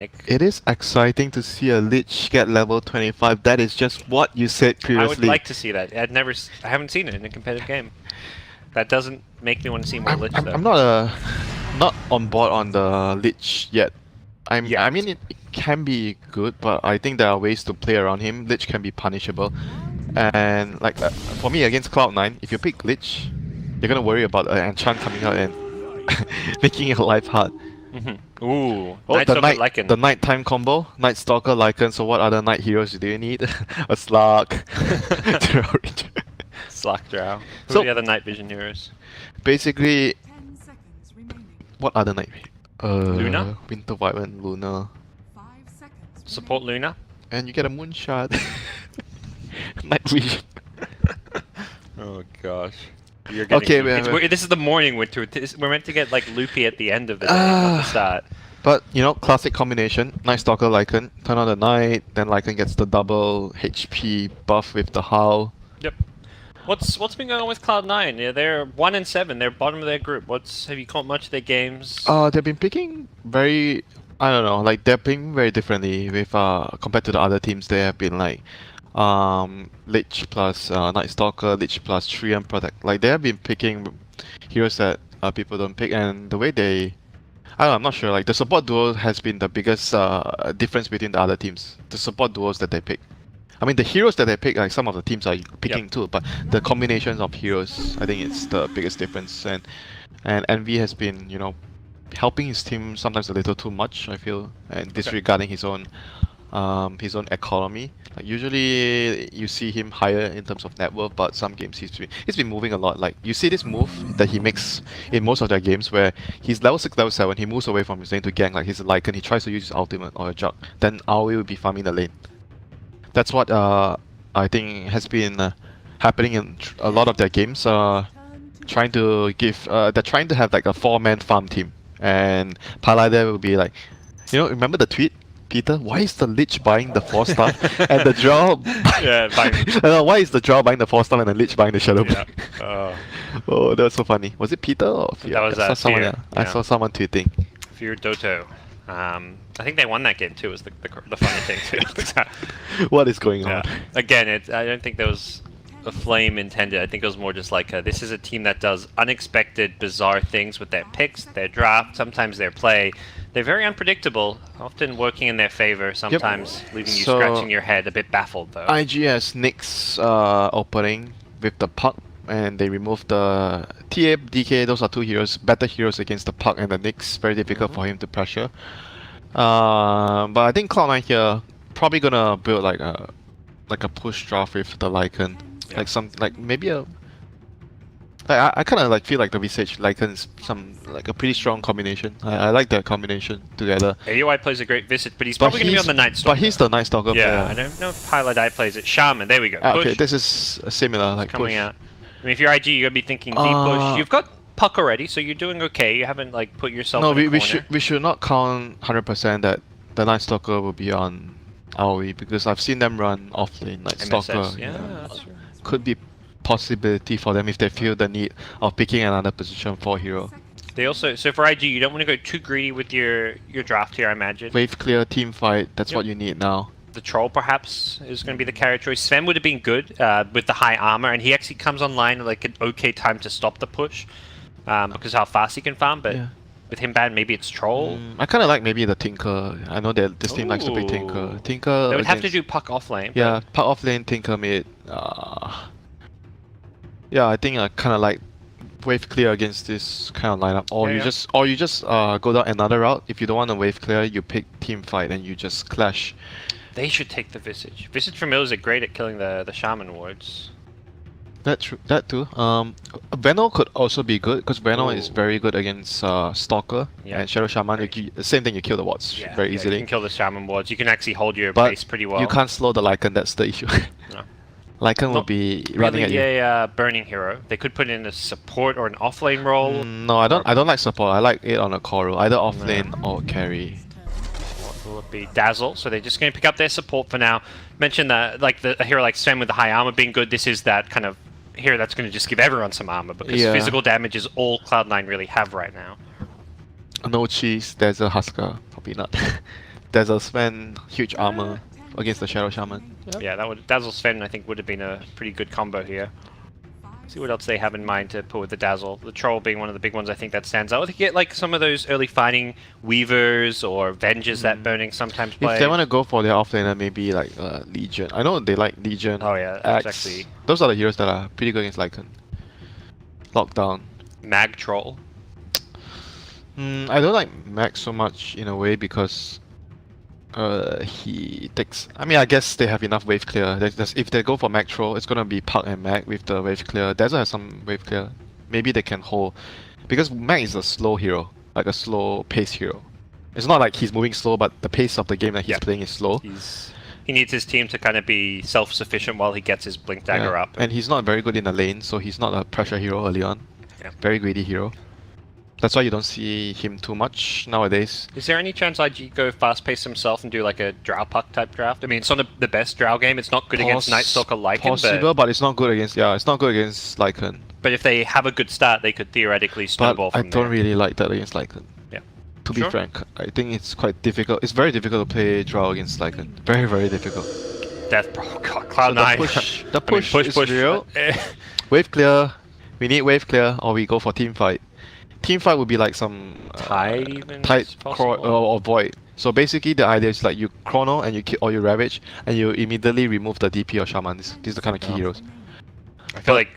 It is exciting to see a Lich get level 25. That is just what you said previously. I would like to see that. I haven't seen it in a competitive game. That doesn't make me want to see more Lich though. I'm not on board on the Lich yet. I mean it can be good, but I think there are ways to play around him. Lich can be punishable, and like for me against Cloud9, if you pick Lich, you're gonna worry about Enchant coming out and making your life hard. Ooh, Oh, Lycan. the nighttime combo, Night Stalker, Lycan. So what other night heroes do you need? A Slug. Slack Drow. Who So- are the other night vision heroes? Basically, what other night? Luna? Winter Wyvern, Luna. Support Luna? And you get a Moonshot. Night Vision. Oh gosh. You're getting this is the morning winter. We're meant to get like loopy at the end of the day, not the start. But, you know, classic combination. Night Stalker, Lycan. Turn on the Night, then Lycan gets the double HP buff with the Howl. Yep. What's been going on with Cloud9? Yeah, they're 1-7. They're bottom of their group. Have you caught much of their games? They've been picking very, I don't know, like they're playing very differently with compared to the other teams. They have been like Lich plus Night Stalker, Lich plus Treant Protect. Like they have been picking heroes that people don't pick, and the way they, I don't know, I'm not sure. Like the support duo has been the biggest difference between the other teams. The support duos that they pick. I mean, the heroes that they pick, like some of the teams are picking too, but the combinations of heroes, I think it's the biggest difference. And Envy has been, you know, helping his team sometimes a little too much, I feel, and disregarding his own economy. Like usually you see him higher in terms of net worth, but some games he's been moving a lot. Like you see this move that he makes in most of their games where he's level 6, level 7, he moves away from his lane to gank, like he's a Lycan, he tries to use his ultimate or a jug, then Aoi will be farming the lane. That's what I think has been happening in a lot of their games. Trying to give, they're trying to have like a 4-man farm team, and Paladin will be like, you know, remember the tweet, Peter? Why is the Lich buying the 4-star and the Drow? Why is the Drow buying the 4-star and the Lich buying the Shadow? Yeah. Oh, that was so funny. Was it Peter or Fear? That was I saw someone. Fear. I saw someone tweeting. Fear Doto. I think they won that game too. Was the funny thing too. What is going on? Again, I don't think there was a flame intended. I think it was more just like this is a team that does unexpected, bizarre things with their picks, their draft, sometimes their play. They're very unpredictable, often working in their favor, sometimes leaving you scratching your head, a bit baffled though. IG has Nyx opening with the Puck, and they remove the TA, DK, those are two heroes, better heroes against the Puck and the Nyx, very difficult for him to pressure. But I think Cloud9 here probably gonna build like a push draft with the Lycan. Maybe a I kind of feel like the Visage Lycan is a pretty strong combination. I like that combination together. AUI plays a great Visage, but he's probably going to be on the Night Stalker. But he's the Night Stalker player. I don't know if Paladin plays it. Shaman, there we go. Okay, this is a similar coming push. out. I mean, if you're IG, you're going to be thinking deep push. You've got Puck already, so you're doing okay. You haven't put yourself in a corner. we should not count 100% that the Night Stalker will be on AoE, because I've seen them run offlane Night Stalker. Yeah, that's true. Could be possibility for them if they feel the need of picking another position for hero. They also, so for IG, you don't want to go too greedy with your draft here, I imagine. Wave clear, team fight, that's what you need now. The Troll perhaps is going to be the carry choice. Sven would have been good with the high armor, and he actually comes online like an okay time to stop the push because how fast he can farm, but with him bad, maybe it's Troll. I kind of like maybe the Tinker. I know that this team likes to play Tinker. Tinker they would have to do Puck off lane. Yeah, Puck off lane, Tinker mid. Yeah, I think I kind of like wave clear against this kind of lineup. Or you just go down another route. If you don't want to wave clear, you pick team fight and you just clash. They should take the Visage. Visage for Mills are great at killing the Shaman wards. That too. Veno could also be good because Veno is very good against Stalker and Shadow Shaman. Same thing, you kill the wards very easily. You can kill the Shaman wards. You can actually hold your base pretty well. You can't slow the Lycan. That's the issue. No. Lycan will be running at you. A burning hero. They could put in a support or an offlane role. No, I don't like support. I like it on a core role, either offlane or carry. What will it be? Dazzle. So they're just going to pick up their support for now. Mention that a hero like Sven with the high armor being good. This is that kind of hero that's going to just give everyone some armor because physical damage is all Cloud9 really have right now. No cheese. There's a Husker. Probably not. Dazzle Sven, huge armor against the Shadow Shaman. Yep. Yeah, that would Dazzle Sven I think would have been a pretty good combo here. See what else they have in mind to put with the Dazzle. The Troll being one of the big ones I think that stands out. They get like some of those early fighting Weavers or Vengers that Burning sometimes play. If they want to go for their offlaner, maybe like Legion. I know they like Legion. Oh yeah, Axe. exactly. Those are the heroes that are pretty good against Lycan. Lockdown. Mag Troll. I don't like Max so much in a way because he takes. I mean, I guess they have enough wave clear. If they go for Mag Troll, it's gonna be Puck and Mag with the wave clear. Dazzle has some wave clear. Maybe they can hold because Mag is a slow hero, like a slow pace hero. It's not like he's moving slow, but the pace of the game that he's playing is slow. He needs his team to kind of be self-sufficient while he gets his Blink Dagger up. And he's not very good in the lane, so he's not a pressure hero early on. Yeah. Very greedy hero. That's why you don't see him too much nowadays. Is there any chance IG go fast-paced himself and do like a Drow Puck type draft? I mean, it's not the best Drow game. It's not good against Night Stalker Lycan. Possible, but it's not good against. Yeah, it's not good against Lycan. But if they have a good start, they could theoretically snowball but from I don't really like that against Lycan. Yeah. To be frank, I think it's quite difficult. It's very difficult to play Drow against Lycan. Very, very difficult. Death, bro. God, Cloud9. The push is real. Wave clear. We need wave clear, or we go for team fight. Team fight would be like some Tide even or void. So basically, the idea is like you chrono and you kill or you ravage and you immediately remove the DP or shaman. These are the kind of key heroes. I feel like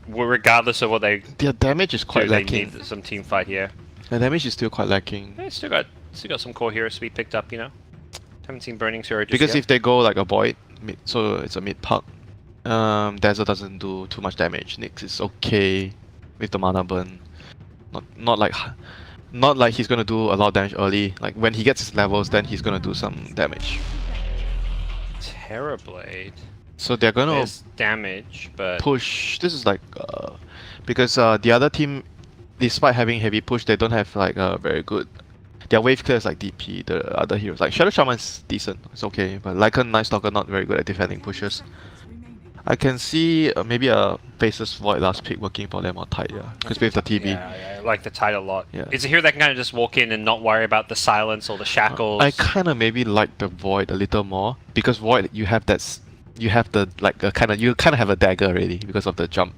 regardless of what their damage is quite lacking. They need some team fight here. The damage is still quite lacking. Yeah, still got some core heroes to be picked up. You know, haven't seen Burning Hero just because yet. if they go like a void, so it's a mid puck. Dazzle doesn't do too much damage. Nyx is okay with the mana burn. Not like he's gonna do a lot of damage early. Like when he gets his levels, then he's gonna do some damage. Terrorblade. So they're gonna damage, but push. This is like because the other team, despite having heavy push, they don't have like a very good. Their wave clear is like DP. The other heroes like Shadow Shaman is decent. It's okay, but Lycan Night Stalker not very good at defending pushes. I can see maybe a Faceless Void last pick working for them or Tide, yeah. Because with the TB. Yeah, I like the Tide a lot. Yeah. It's a hero that can kind of just walk in and not worry about the silence or the shackles. I kind of maybe like the Void a little more because Void you have the like you kind of have a dagger already because of the jump.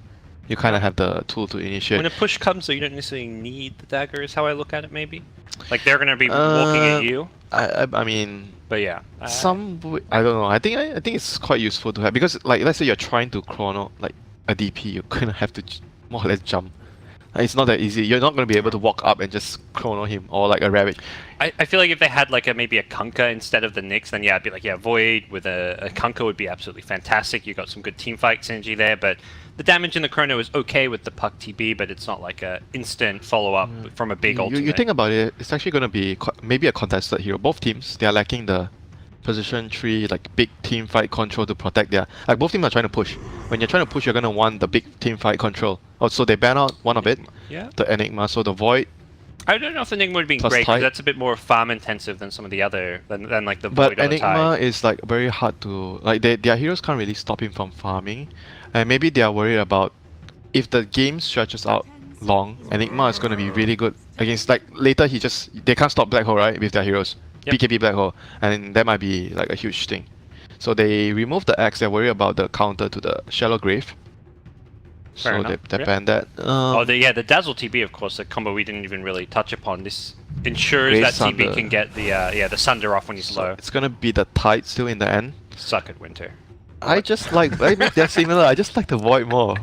You kind of have the tool to initiate. When a push comes, though, you don't necessarily need the dagger. Is how I look at it, maybe. Like they're gonna be walking at you. I mean. But yeah, I don't know. I think it's quite useful to have because like let's say you're trying to chrono like a DP, you're gonna have to more or less jump. It's not that easy. You're not gonna be able to walk up and just chrono him or like a Ravage. I feel like if they had like maybe a Kunkka instead of the Nyx, then yeah, I'd be like Void with a Kunkka would be absolutely fantastic. You got some good team fight synergy there, but the damage in the chrono is okay with the Puck TB, but it's not like a instant follow up from a big ultimate. You think about it, it's actually gonna be maybe a contested hero. Both teams they are lacking the position 3 like big team fight control to protect their like both teams are trying to push. When you're trying to push, you're gonna want the big team fight control. Oh, so they ban out one of it. Yeah. The Enigma, so the Void. I don't know if the Enigma would be great because that's a bit more farm intensive than some of the other than like the Void. But Enigma is like very hard to like their heroes can't really stop him from farming, and maybe they are worried about if the game stretches out long. Enigma is gonna be really good against like later they can't stop Black Hole right with their heroes. BKB Black Hole, and that might be like a huge thing. So they remove the axe. They're worried about the counter to the Shallow Grave. So they ban that. The Dazzle TB, of course, the combo we didn't even really touch upon. This ensures that TB can get the Sunder off when he's low. It's gonna be the Tide still in the end. Suck it, Winter. I just like they're similar. I just like the Void more.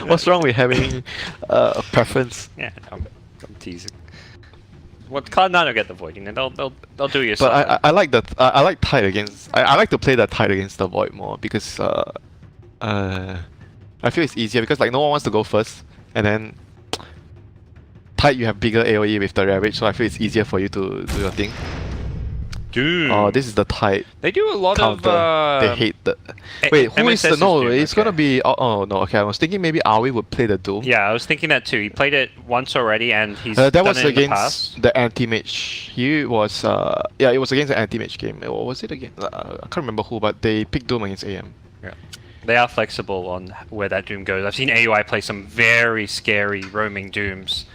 What's wrong with having a preference? Yeah, I'm teasing. What Cloud9 will get the Void, you know, they'll do you. But I like that. I like Tide against. I like to play that Tide against the Void more because I feel it's easier because like no one wants to go first, and then Tide you have bigger AOE with the Ravage, so I feel it's easier for you to do your thing. Dude. Oh, this is the Tide. They do a lot counter. of. They hate the. Wait, who is the? No, it's gonna be. Oh no. Okay, I was thinking maybe Aoi would play the Doom. Yeah, I was thinking that too. He played it once already, and he's that done was it in the against past. the anti-mage. He was. It was against the anti-mage game. What was it again? I can't remember who, but they picked Doom against AM. Yeah. They are flexible on where that Doom goes. I've seen AUI play some very scary roaming Dooms,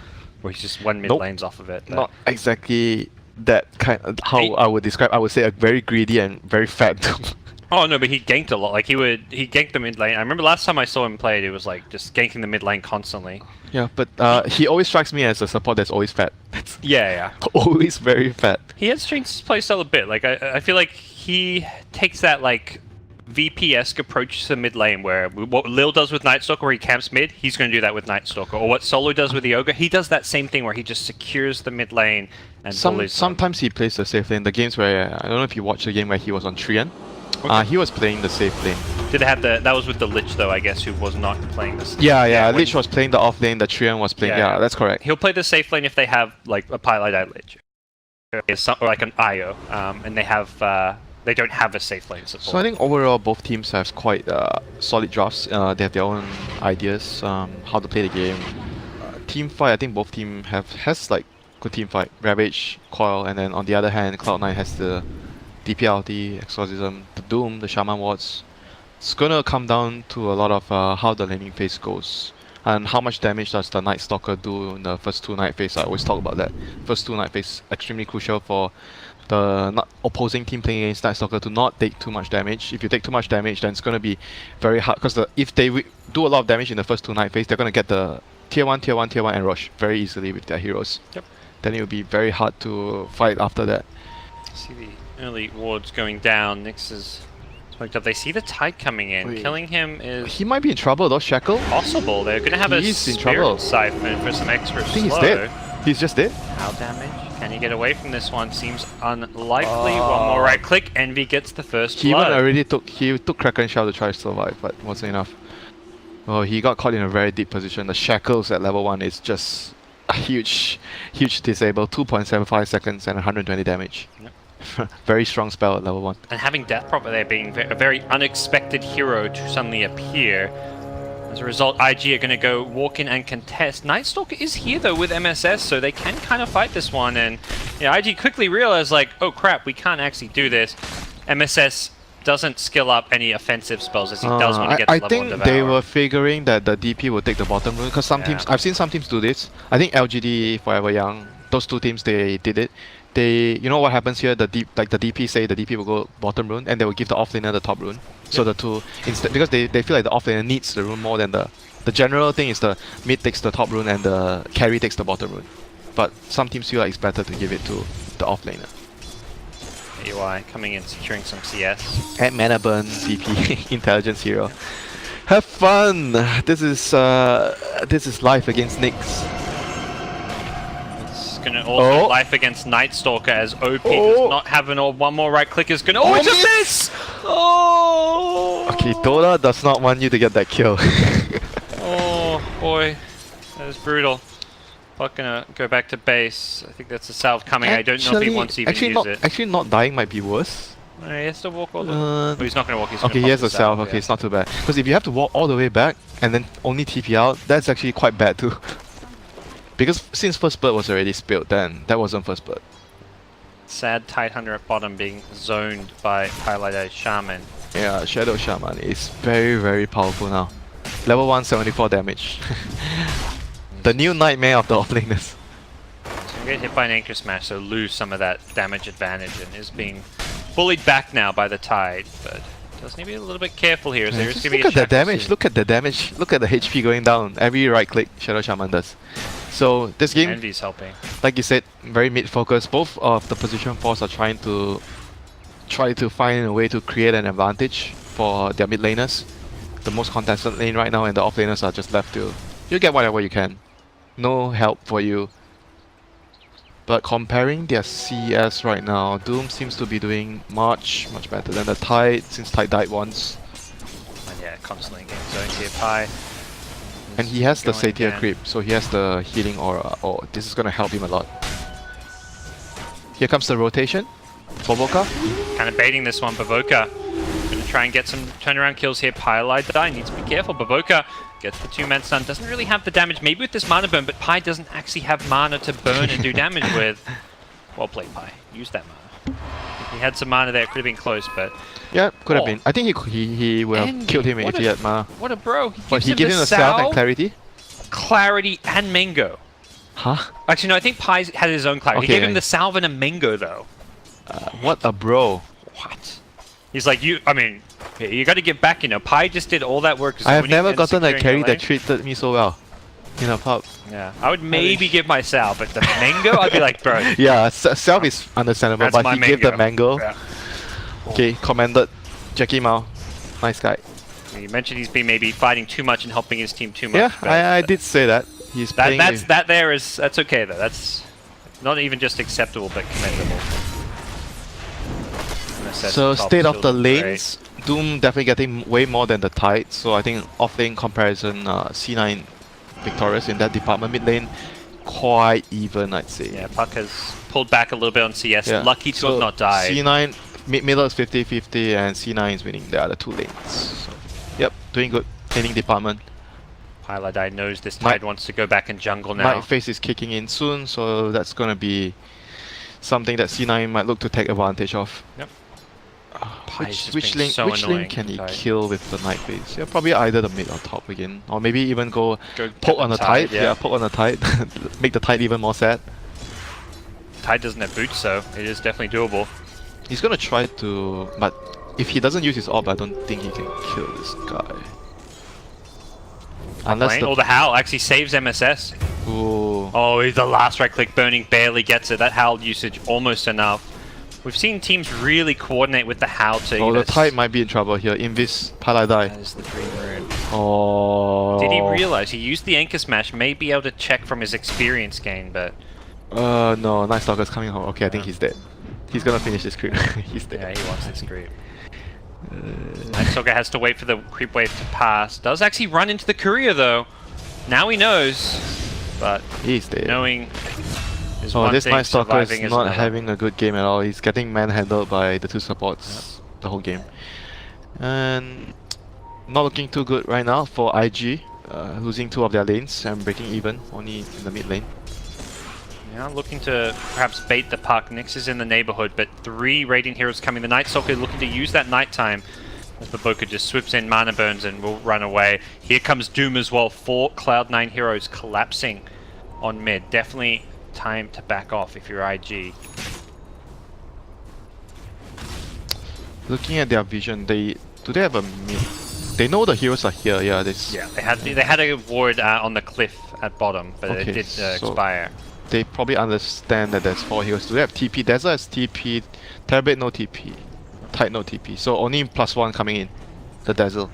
where he's just one mid lanes off of it. Not exactly that kind of how I would describe. I would say a very greedy and very fat Doom. Oh no, but he ganked a lot. Like he ganked the mid lane. I remember last time I saw him play, it was like just ganking the mid lane constantly. Yeah, but he always strikes me as a support that's always fat. That's Yeah. always very fat. He has changed his playstyle a bit. Like I feel like he takes that like VP-esque approach to mid lane, where what Lil does with Night Stalker, where he camps mid, he's going to do that with Night Stalker. Or what Solo does with the Ogre, he does that same thing where he just secures the mid lane and bullies them. Sometimes he plays the safe lane. The games where I don't know if you watched the game where he was on Trian. Okay. He was playing the safe lane. Did they have that was with the Lich though, I guess, who was not playing this. Yeah. Lich was playing the off lane, the Trian was playing. Yeah, that's correct. He'll play the safe lane if they have like a Pylite Lich. Or like an IO. And they don't have a safe lane support. So I think overall both teams have quite solid drafts. They have their own ideas how to play the game. Team fight, I think both team has like good team fight. Ravage, Coil, and then on the other hand, Cloud9 has the DPLT, Exorcism, the Doom, the Shaman wards. It's gonna come down to a lot of how the laning phase goes and how much damage does the Night Stalker do in the first two night phase. I always talk about that. First two night phase extremely crucial for the opposing team playing against Night Stalker to not take too much damage. If you take too much damage, then it's gonna be very hard because if they do a lot of damage in the first two night phase, they're gonna get the tier 1 and rush very easily with their heroes. Yep. Then it will be very hard to fight after that. See the early wards going down. Nyx is smoked up. They see the Tide coming in. Wait. Killing him is He might be in trouble though, Shackle. possible. They're going to have He's a in trouble. Spirit Siphon for some extra I think slow. he's dead. He's just dead. How damage? Can he get away from this one? Seems unlikely. One more right click. Envy gets the first He blood. even already took Kraken Shell to try to survive, but wasn't enough. Oh, he got caught in a very deep position. The shackles at level 1 is just a huge disable. 2.75 seconds and 120 damage. Yep. Very strong spell at level 1. And having Death Prophet there being a very unexpected hero to suddenly appear. As a result, IG are going to go walk in and contest. Night Stalker is here though with MSS, so they can kind of fight this one. And yeah, IG quickly realized like, oh crap, we can't actually do this. MSS doesn't skill up any offensive spells as he does when he gets I level think 1 they Devour. were figuring that the DP will take the bottom rune because some teams, I've seen some teams do this. I think LGD.Forever Young, those two teams, they did it. You know what happens here? The DP say the DP will go bottom rune and they will give the offlaner the top rune. So the two instead, because they feel like the offlaner needs the rune more than the general thing is the mid takes the top rune and the carry takes the bottom rune. But some teams feel like it's better to give it to the offlaner. UI coming in, securing some CS. And mana burn, DP, intelligence hero. Have fun. This is life against Nyx. It's gonna also life against Night Stalker as OP does not have an orb. One more right click is gonna. Oh, it's a miss! Oh! Okay, Dota does not want you to get that kill. Oh boy, that is brutal. Not gonna go back to base. I think that's a salve coming. I don't know if he wants to even use it. Actually, not dying might be worse. He has to walk all the way. Oh, he's not gonna walk. He's Okay, he has a salve. Okay, it's not too bad. Because if you have to walk all the way back and then only TP out, that's actually quite bad too. Because since first blood was already spilled, then that wasn't first blood. Sad Tidehunter at bottom being zoned by highlighted Shaman. Yeah, Shadow Shaman is very powerful now. Level 1, 74 damage. The new nightmare of the offlaners. So get hit by an Anchor Smash, so lose some of that damage advantage, and is being bullied back now by the Tide, but does need to be a little bit careful here. As there is going to be look at the damage, soon. Look at the damage, look at the HP going down. Every right click Shadow Shaman does. So this game, Envy's helping. Like you said, very mid focus. Both of the position 4s are trying to find a way to create an advantage for their mid laners. The most contested lane right now, and the off laners are just left to you get whatever you can. No help for you. But comparing their CS right now, Doom seems to be doing much better than the Tide, since Tide died once. And yeah, constantly getting zoned here. Pi. And he has the Satyr creep, so he has the healing aura. Oh, this is gonna help him a lot. Here comes the rotation. Boboka. Kind of baiting this one, Bavoka. Gonna try and get some turnaround kills here. Pylite die, needs to be careful. Bavoka gets the 2-man stun, doesn't really have the damage, maybe with this mana burn, but Pi doesn't actually have mana to burn and do damage with. Well played, Pi. Use that mana. If he had some mana there, it could have been close, but... Yeah, could have been. I think he would have killed him if he had mana. What a bro. But he gives him the salve and clarity. Clarity and Mango. Huh? Actually, no, I think Pi had his own cloud. He gave Okay. him the salve and a mango, though. What a bro. What? He's like, I mean, you got to get back, you know. Pi just did all that work. I have never and gotten a securing carry your that lane. treated me so well in a pub. Yeah, I would maybe give my salve, but the mango, I'd be like, bro. Yeah, self is understandable, That's but my he gave the mango. Yeah. Okay, commended. Jackie Mao. Nice guy. You mentioned he's been maybe fighting too much and helping his team too much. Yeah, but I did say that. He's playing with- that's okay though. That's not even just acceptable, but commendable. So state of the Great. lanes, Doom definitely getting way more than the Tide. So I think off lane comparison, C9 victorious in that department. Mid lane, quite even, I'd say. Yeah, Puck has pulled back a little bit on CS. Yeah. Lucky to have not died. C9, middle is 50-50 and C9 is winning the other 2 lanes. So, yep, doing good. Laning department. Paladai knows this Tide wants to go back in jungle now. Night Phase is kicking in soon, so that's gonna be something that C9 might look to take advantage of. Yep. Which lane can he kill with the Night Phase? Yeah, probably either the mid or top again, or maybe even go poke on the Tide. Yeah, poke on the Tide, make the Tide even more sad. Tide doesn't have boots, so it is definitely doable. He's gonna try to, but if he doesn't use his orb, I don't think he can kill this guy. Unless the Howl actually saves MSS. Ooh. Oh, the last right click burning barely gets it. That Howl usage almost enough. We've seen teams really coordinate with the Howl to the Tide might be in trouble here. Invis, Paladai. That is the Dream Rune. Oh. Did he realize he used the Anchor Smash? May be able to check from his experience gain, but... No, Night Stalker's coming home. Okay, I think he's dead. He's gonna finish this creep. He's dead. Yeah, he wants this creep. Night Stalker has to wait for the creep wave to pass. Does actually run into the courier though. Now he knows, but he's dead. Knowing is oh, one this thing, Night Stalker is surviving not another. having a good game at all. He's getting manhandled by the 2 supports the whole game. And not looking too good right now for IG. Losing 2 of their lanes and breaking even, only in the mid lane. Yeah, looking to perhaps bait the puck. Nyx is in the neighborhood, but 3 Radiant Heroes coming. The Night Stalker looking to use that nighttime as Baboka just swoops in, mana burns, and will run away. Here comes Doom as well. 4 Cloud9 heroes collapsing on mid. Definitely time to back off if you're IG. Looking at their vision, do they have a mid? They know the heroes are here. Yeah, they had a ward on the cliff at bottom, but it did expire. They probably understand that there's 4 heroes. Do they have TP? Deza has TP. Terabit no TP. Tide no TP. So only +1 coming in. The Dazzle.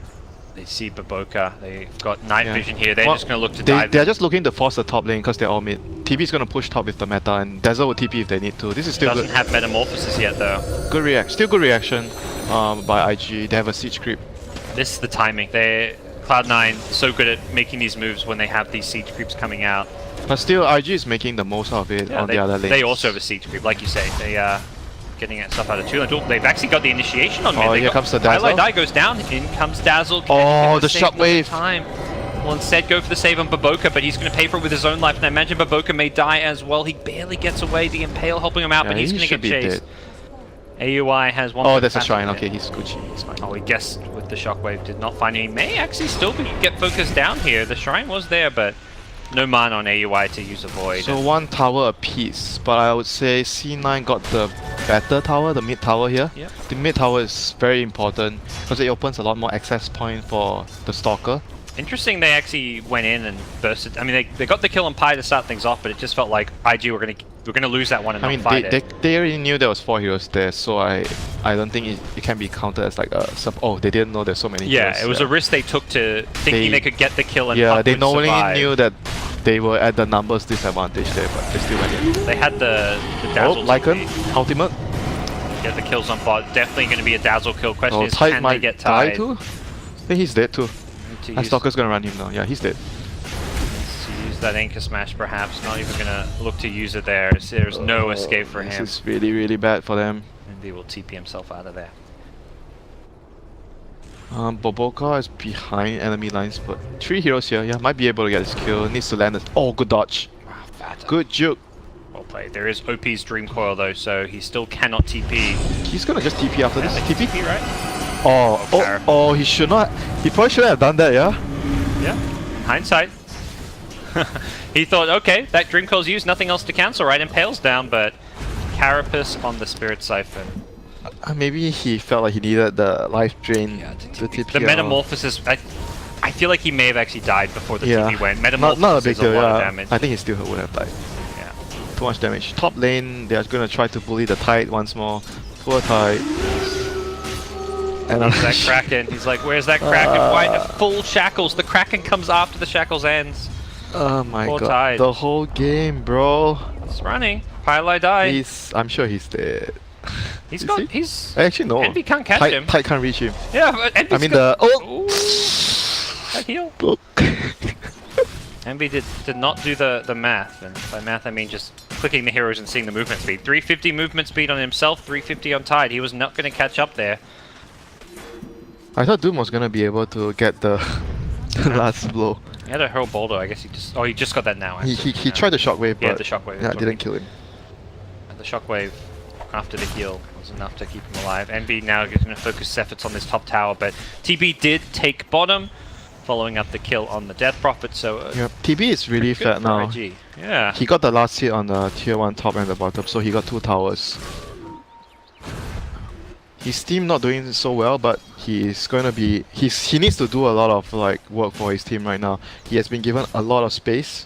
They see Baboka. They've got night vision here. They're just going to look to dive. They're in. just looking to force the top lane because they're all mid. TP is going to push top with the meta, and Dazzle will TP if they need to. This is still doesn't have Metamorphosis yet though. Good react. Still good reaction by IG. They have a siege creep. This is the timing. Cloud9 so good at making these moves when they have these siege creeps coming out. But still, IG is making the most of it on the other lanes. They also have a siege creep, like you say. They are getting stuff out of 2. They've actually got the initiation on mid. Here comes the Dazzle. Highlight goes down. In comes Dazzle. Oh, the shockwave. Will instead go for the save on Baboka, but he's going to pay for it with his own life. And I imagine Baboka may die as well. He barely gets away. The Impale helping him out, but he's going to get chased. AUI has 1. Oh, there's a shrine. Okay, he's Gucci. He's fine. Oh, he guessed with the shockwave. Did not find it. He may actually still get focused down here. The shrine was there, but no mana on AUI to use a void. So 1 tower apiece, but I would say C9 got the better tower, the mid tower here. Yep. The mid tower is very important because it opens a lot more access point for the Stalker. Interesting they actually went in and bursted. I mean, they got the kill on Pi to start things off, but it just felt like IG were gonna lose that one and not fight it. They already knew there was 4 heroes there, so I don't think it can be counted as like a sub. Oh, they didn't know there's so many heroes. Yeah, it was a risk they took to thinking they could get the kill and yeah, Puck they would normally survive. knew that they were at the numbers disadvantage there, but they still went in. They had the Dazzle. Lycan, ultimate. Get the kills on bot. Definitely going to be a Dazzle kill. Question is, Tide can might they get die Tide? too? I think he's dead too. And Stalker's gonna run him now. Yeah, he's dead. To use that Anchor Smash, perhaps. Not even going to look to use it there. There's no escape for him. This is really, really bad for them. And he will TP himself out of there. Baboka is behind enemy lines, but 3 heroes here. Yeah, might be able to get his kill. Needs to land it. Oh, good dodge. Wow, good juke. Well played. There is OP's Dream Coil though, so he still cannot TP. He's gonna just TP after this. TP, right? Oh, he should not. He probably shouldn't have done that, yeah? Yeah. Hindsight. He thought, okay, that Dream Coil's used, nothing else to cancel, right? Impale's down, but Carapace on the Spirit Siphon. Maybe he felt like he needed the life drain to TP. The Metamorphosis, I feel like he may have actually died before the TP went. Metamorphosis not a big deal, is a lot of damage. I think he still would have died. Yeah. Too much damage. Top lane, they're going to try to bully the Tide once more. Poor Tide. And he's that Kraken. He's like, where's that Kraken? Why full shackles? The Kraken comes after the shackles ends. Oh my Poor god. Tide. The whole game, bro. It's running. Pylai died. I'm sure he's dead. He's actually no. Envy can't catch him. Tide can't reach him. Yeah, but Envy's I mean the that heal. Look. Envy did not do the math, and by math I mean just clicking the heroes and seeing the movement speed. 350 movement speed on himself, 350 on Tide. He was not going to catch up there. I thought Doom was gonna be able to get the last blow. He had a hurl boulder. I guess he just. Oh, he just got that now. Actually. He tried the shockwave, but the shockwave. yeah, didn't kill him. And the shockwave after the heal was enough to keep him alive. Envy now going to focus his efforts on this top tower, but TB did take bottom, following up the kill on the Death Prophet. So yeah, TB is really fat now. IG. Yeah. He got the last hit on the tier 1 top and the bottom, so he got 2 towers. His team not doing so well, but he's going to be... He needs to do a lot of like work for his team right now. He has been given a lot of space.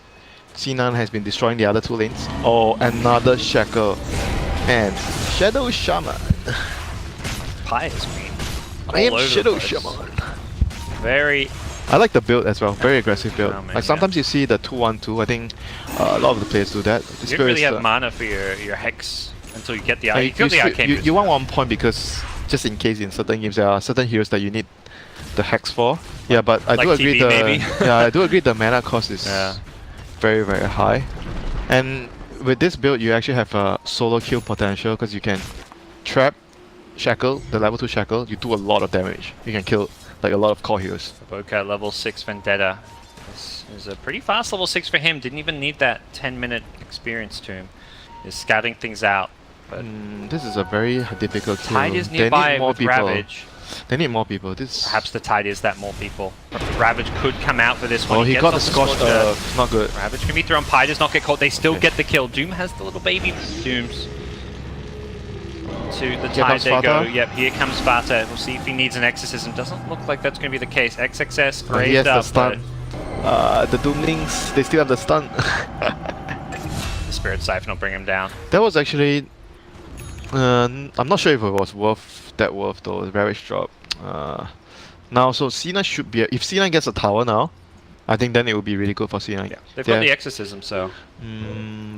C9 has been destroying the other 2 lanes. Oh, another Shackle. And Shadow Shaman. Pie has been I am all over Shadow the place. Shaman. Very... I like the build as well, very aggressive build. Oh, man, like sometimes you see the 2-1-2, I think a lot of the players do that. You don't really have mana for your Hex until you get the Arcane. You want 1 point because just in case in certain games there are certain heroes that you need the Hex for. Yeah, but I do agree I do agree the mana cost is very, very high. And with this build you actually have a solo kill potential because you can trap Shackle, the level 2 Shackle, you do a lot of damage. You can kill like a lot of core heroes. Boca level 6 Vendetta. This is a pretty fast level 6 for him. Didn't even need that 10-minute experience to him. He's scouting things out. But this is a very difficult kill. Tide is nearby they need more with people. Ravage. They need more people. Perhaps the Tide is that more people. Ravage could come out for this one. Oh, he got the Scorched Earth. Not good. Ravage can be thrown. Pie does not get caught. They still get the kill. Doom has the little baby Dooms. To the Tide they go. Yep, here comes Sparta. We'll see if he needs an Exorcism. Doesn't look like that's going to be the case. XXS, he has up, the stun. The Doomlings, they still have the stun. The Spirit Siphon will bring him down. That was actually... I'm not sure if it was worth though, the Ravage drop. Now, so C9 should be... If C9 gets a tower now, I think then it would be really good for C9. Yeah, they've got the Exorcism, so...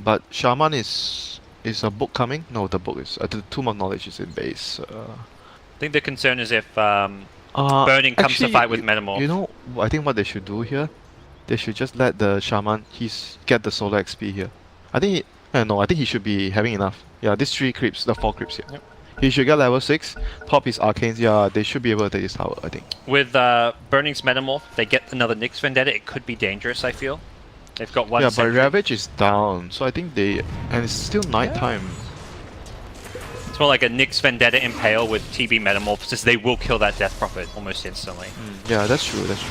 but Shaman is a book coming? No, the book is... the Tomb of Knowledge is in base. I think the concern is if Burning comes to fight with Metamorph. You know, I think what they should do here, they should just let the Shaman get the solo XP here. I think he should be having enough. Yeah, these 3 creeps, the 4 creeps here. Yep. He should get level 6, top his Arcanes, yeah, they should be able to take this tower, I think. With Burning's Metamorph, they get another Nyx Vendetta, it could be dangerous, I feel. They've got 1 Yeah, sentry. but Ravage is down, so I think they... And it's still nighttime. It's more like a Nyx Vendetta Impale with TB Metamorphosis. They will kill that Death Prophet almost instantly. Yeah, that's true, that's true.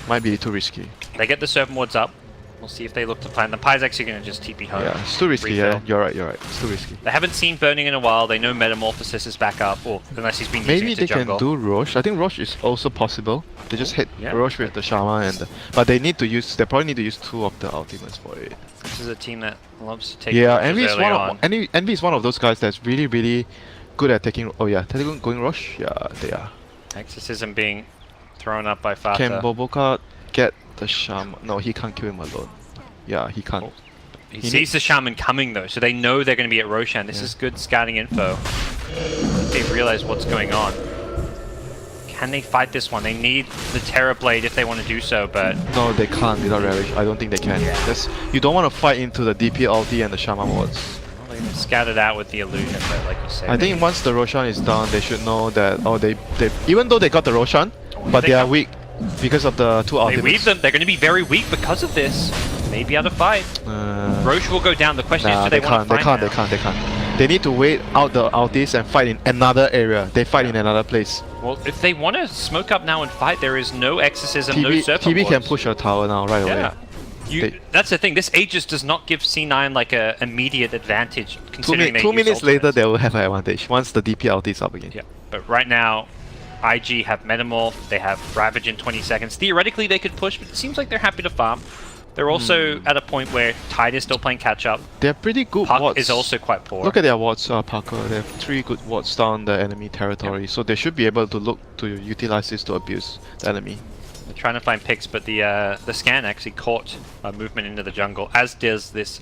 Might be too risky. They get the Serpent Wards up. We'll see if they look to plan. The Pie's actually going to just TP home. Yeah, it's too risky, yeah. You're right. It's too risky. They haven't seen Burning in a while. They know Metamorphosis is back up. Or unless he's been using it to jungle. Maybe they can do Roche. I think Roche is also possible. They just hit Roche with the Shaman but they need to use... They probably need to use 2 of the ultimates for it. This is a team that loves to take Envy is one of those guys that's really, really good at taking... Oh yeah, they're going Roche? Yeah, they are. Exorcism being thrown up by Fata. Can Boboka get the Shaman? No, he can't kill him alone. Yeah, he can't. He sees the Shaman coming though, so they know they're going to be at Roshan. This is good scouting info. They realize what's going on. Can they fight this one? They need the Terror Blade if they want to do so, but... No, they can't without Ravage. I don't think they can. You don't want to fight into the DP ulti and the Shaman wards. Well, they scouted out with the illusion, but like you said... I think once the Roshan is down, they should know that... Oh, they even though they got the Roshan, but they are weak because of the 2 ultimates. They weave them. They're going to be very weak because of this. Maybe out of fight. Roche will go down. The question is, do they want to fight now? They can't. They need to wait out the ultis and fight in another area. They fight in another place. Well, if they want to smoke up now and fight, there is no Exorcism, no Serpent TB can push a tower now right away. That's the thing. This Aegis does not give C9 like a immediate advantage. Considering they 2 use minutes later, ultimates. they will have an advantage once the DP ulti is up again. Yeah, but right now, IG have Metamorph, they have Ravage in 20 seconds. Theoretically, they could push, but it seems like they're happy to farm. They're also at a point where Tide is still playing catch-up. They're pretty good Puck wards. is also quite poor. Look at their wards, Parker. They have 3 good wards down the enemy territory, so they should be able to look to utilize this to abuse the enemy. They're trying to find picks, but the scan actually caught movement into the jungle, as does this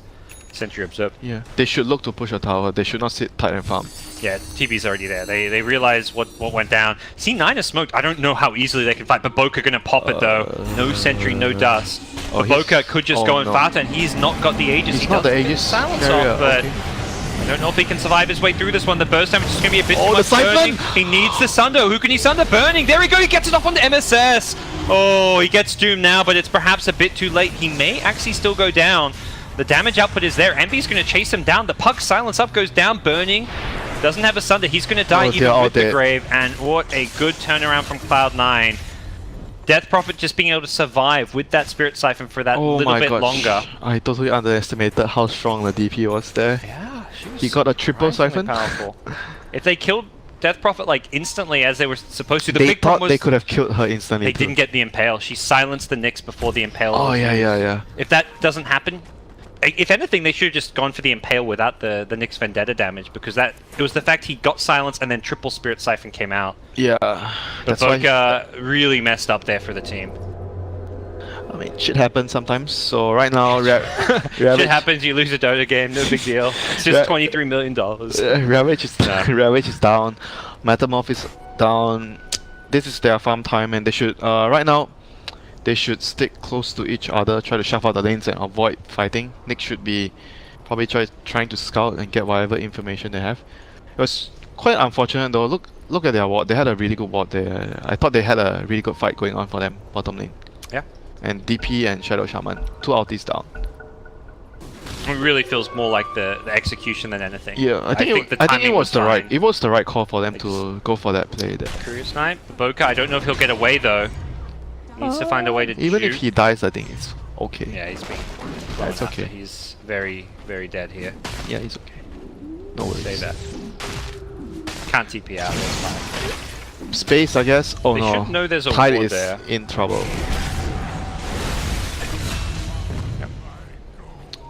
Sentry Observer. Yeah, they should look to push a tower. They should not sit tight and farm. Yeah, TB's already there. They realize what went down. C9 is smoked. I don't know how easily they can fight, but Boca gonna pop it though. No Sentry, no dust. But Boca could just go and Fata, and he's not got the Aegis. He's not the Aegis silence carrier, off, but okay. I don't know if he can survive his way through this one. The burst damage is going to be a bit too the much. Siphon! He needs the Sunder. Who can he Sunder? Burning. There we go. He gets it off on the MSS. Oh, he gets doomed now, but it's perhaps a bit too late. He may actually still go down. The damage output is there. Envy's going to chase him down. The Puck silence up goes down. Burning. Doesn't have a Sunder. He's going to die even with the Grave. And what a good turnaround from Cloud9. Death Prophet just being able to survive with that Spirit Siphon for that little bit longer. I totally underestimated how strong the DP was there. Yeah, he got a triple siphon. Powerful. If they killed Death Prophet like instantly as they were supposed to, the they big problem thought was they could have killed her instantly. They too. didn't get the Impale. She silenced the Nyx before the Impale. Oh yeah. If that doesn't happen, if anything, they should have just gone for the Impale without the Nyx Vendetta damage, because it was the fact he got silenced and then triple Spirit Siphon came out. Yeah, but Boca really messed up there for the team. I mean, shit happens sometimes. So right now, shit happens. You lose a Dota game, no big deal. It's just $23 million. Ravage is down. Metamorph is down. This is their farm time, and they should right now. They should stick close to each other, try to shove out the lanes and avoid fighting. Nick should be probably trying to scout and get whatever information they have. It was quite unfortunate though. Look at their ward. They had a really good ward there. I thought they had a really good fight going on for them bottom lane. Yeah. And DP and Shadow Shaman, 2 ultis down. It really feels more like the execution than anything. Yeah, I think it was the right call for them to go for that play there. Career Snipe, Boca, I don't know if he'll get away though. Needs to find a way to even shoot. if he dies, I think it's okay. Yeah, he's being it's okay. He's very, very dead here. Yeah, he's okay. No worries. Say that. Can't TP out, that's fine. Space, I guess. Oh they no. Should know there's a Tide ward is there. in trouble. Yep.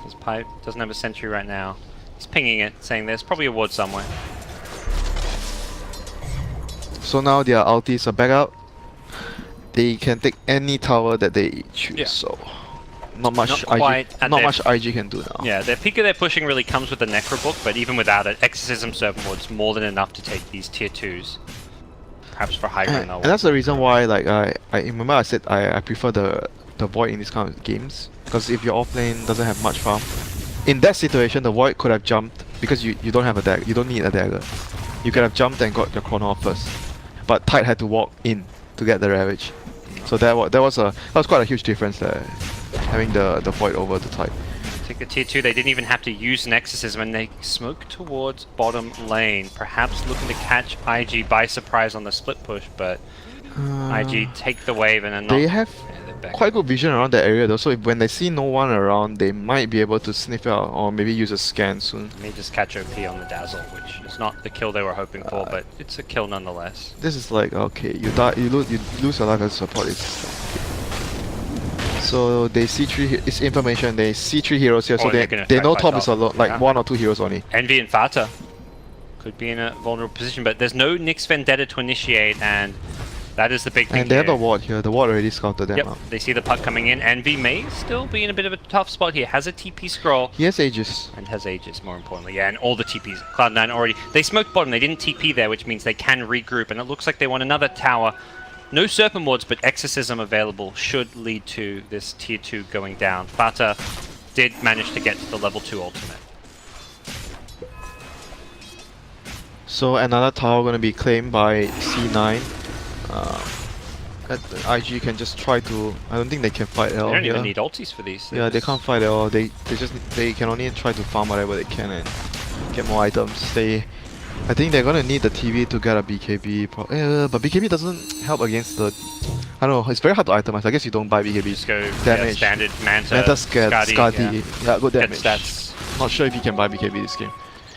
This Pipe doesn't have a sentry right now. He's pinging it, saying there's probably a ward somewhere. So now their ultis are back out. They can take any tower that they choose. Yeah. So not much IG can do now. Yeah, their peak of their pushing really comes with the Necro Book, but even without it, Exorcism Serpent Ward's more than enough to take these tier 2s. Perhaps for high ground. And that's the reason why, like, I remember I said I prefer the Void in these kind of games, because if your offlane doesn't have much farm, in that situation the Void could have jumped because you don't have a dagger. You don't need a dagger. You could have jumped and got your chrono off first, but Tide had to walk in to get the Ravage. So that was quite a huge difference there, having the Void over the Tide. Take the tier 2, they didn't even have to use an Exorcism, and they smoke towards bottom lane, perhaps looking to catch IG by surprise on the split push, but IG take the wave and are not... They have quite good vision around that area though, so when they see no one around, they might be able to sniff out or maybe use a scan soon. May just catch OP on the Dazzle, which is not the kill they were hoping for, but it's a kill nonetheless. This is like, okay, you lose your life as a support. So they see it's information, they see 3 heroes here, so they know top is alone, like 1 or 2 heroes only. Envy and Fata could be in a vulnerable position, but there's no Nyx Vendetta to initiate, and that is the big thing. And they have a ward here, the ward already scouted them out. They see the puck coming in. Envy may still be in a bit of a tough spot here. Has a TP scroll. He has Aegis. And has Aegis, more importantly. Yeah, and all the TPs. Cloud9 already. They smoked bottom, they didn't TP there, which means they can regroup, and it looks like they want another tower. No Serpent Wards, but Exorcism available should lead to this tier 2 going down. Fata did manage to get to the level 2 ultimate. So another tower going to be claimed by C9. IG can just try to... I don't think they can fight at all. They don't even need ultis for these. Yeah, they can't fight at all. They can only try to farm whatever they can and get more items. They I think they're gonna need the TV to get a BKB, but BKB doesn't help against the... I don't know, it's very hard to itemize. I guess you don't buy BKB. Just go damage. Standard Manta, Manta Skadi. Yeah, good damage. Stats. Not sure if you can buy BKB this game.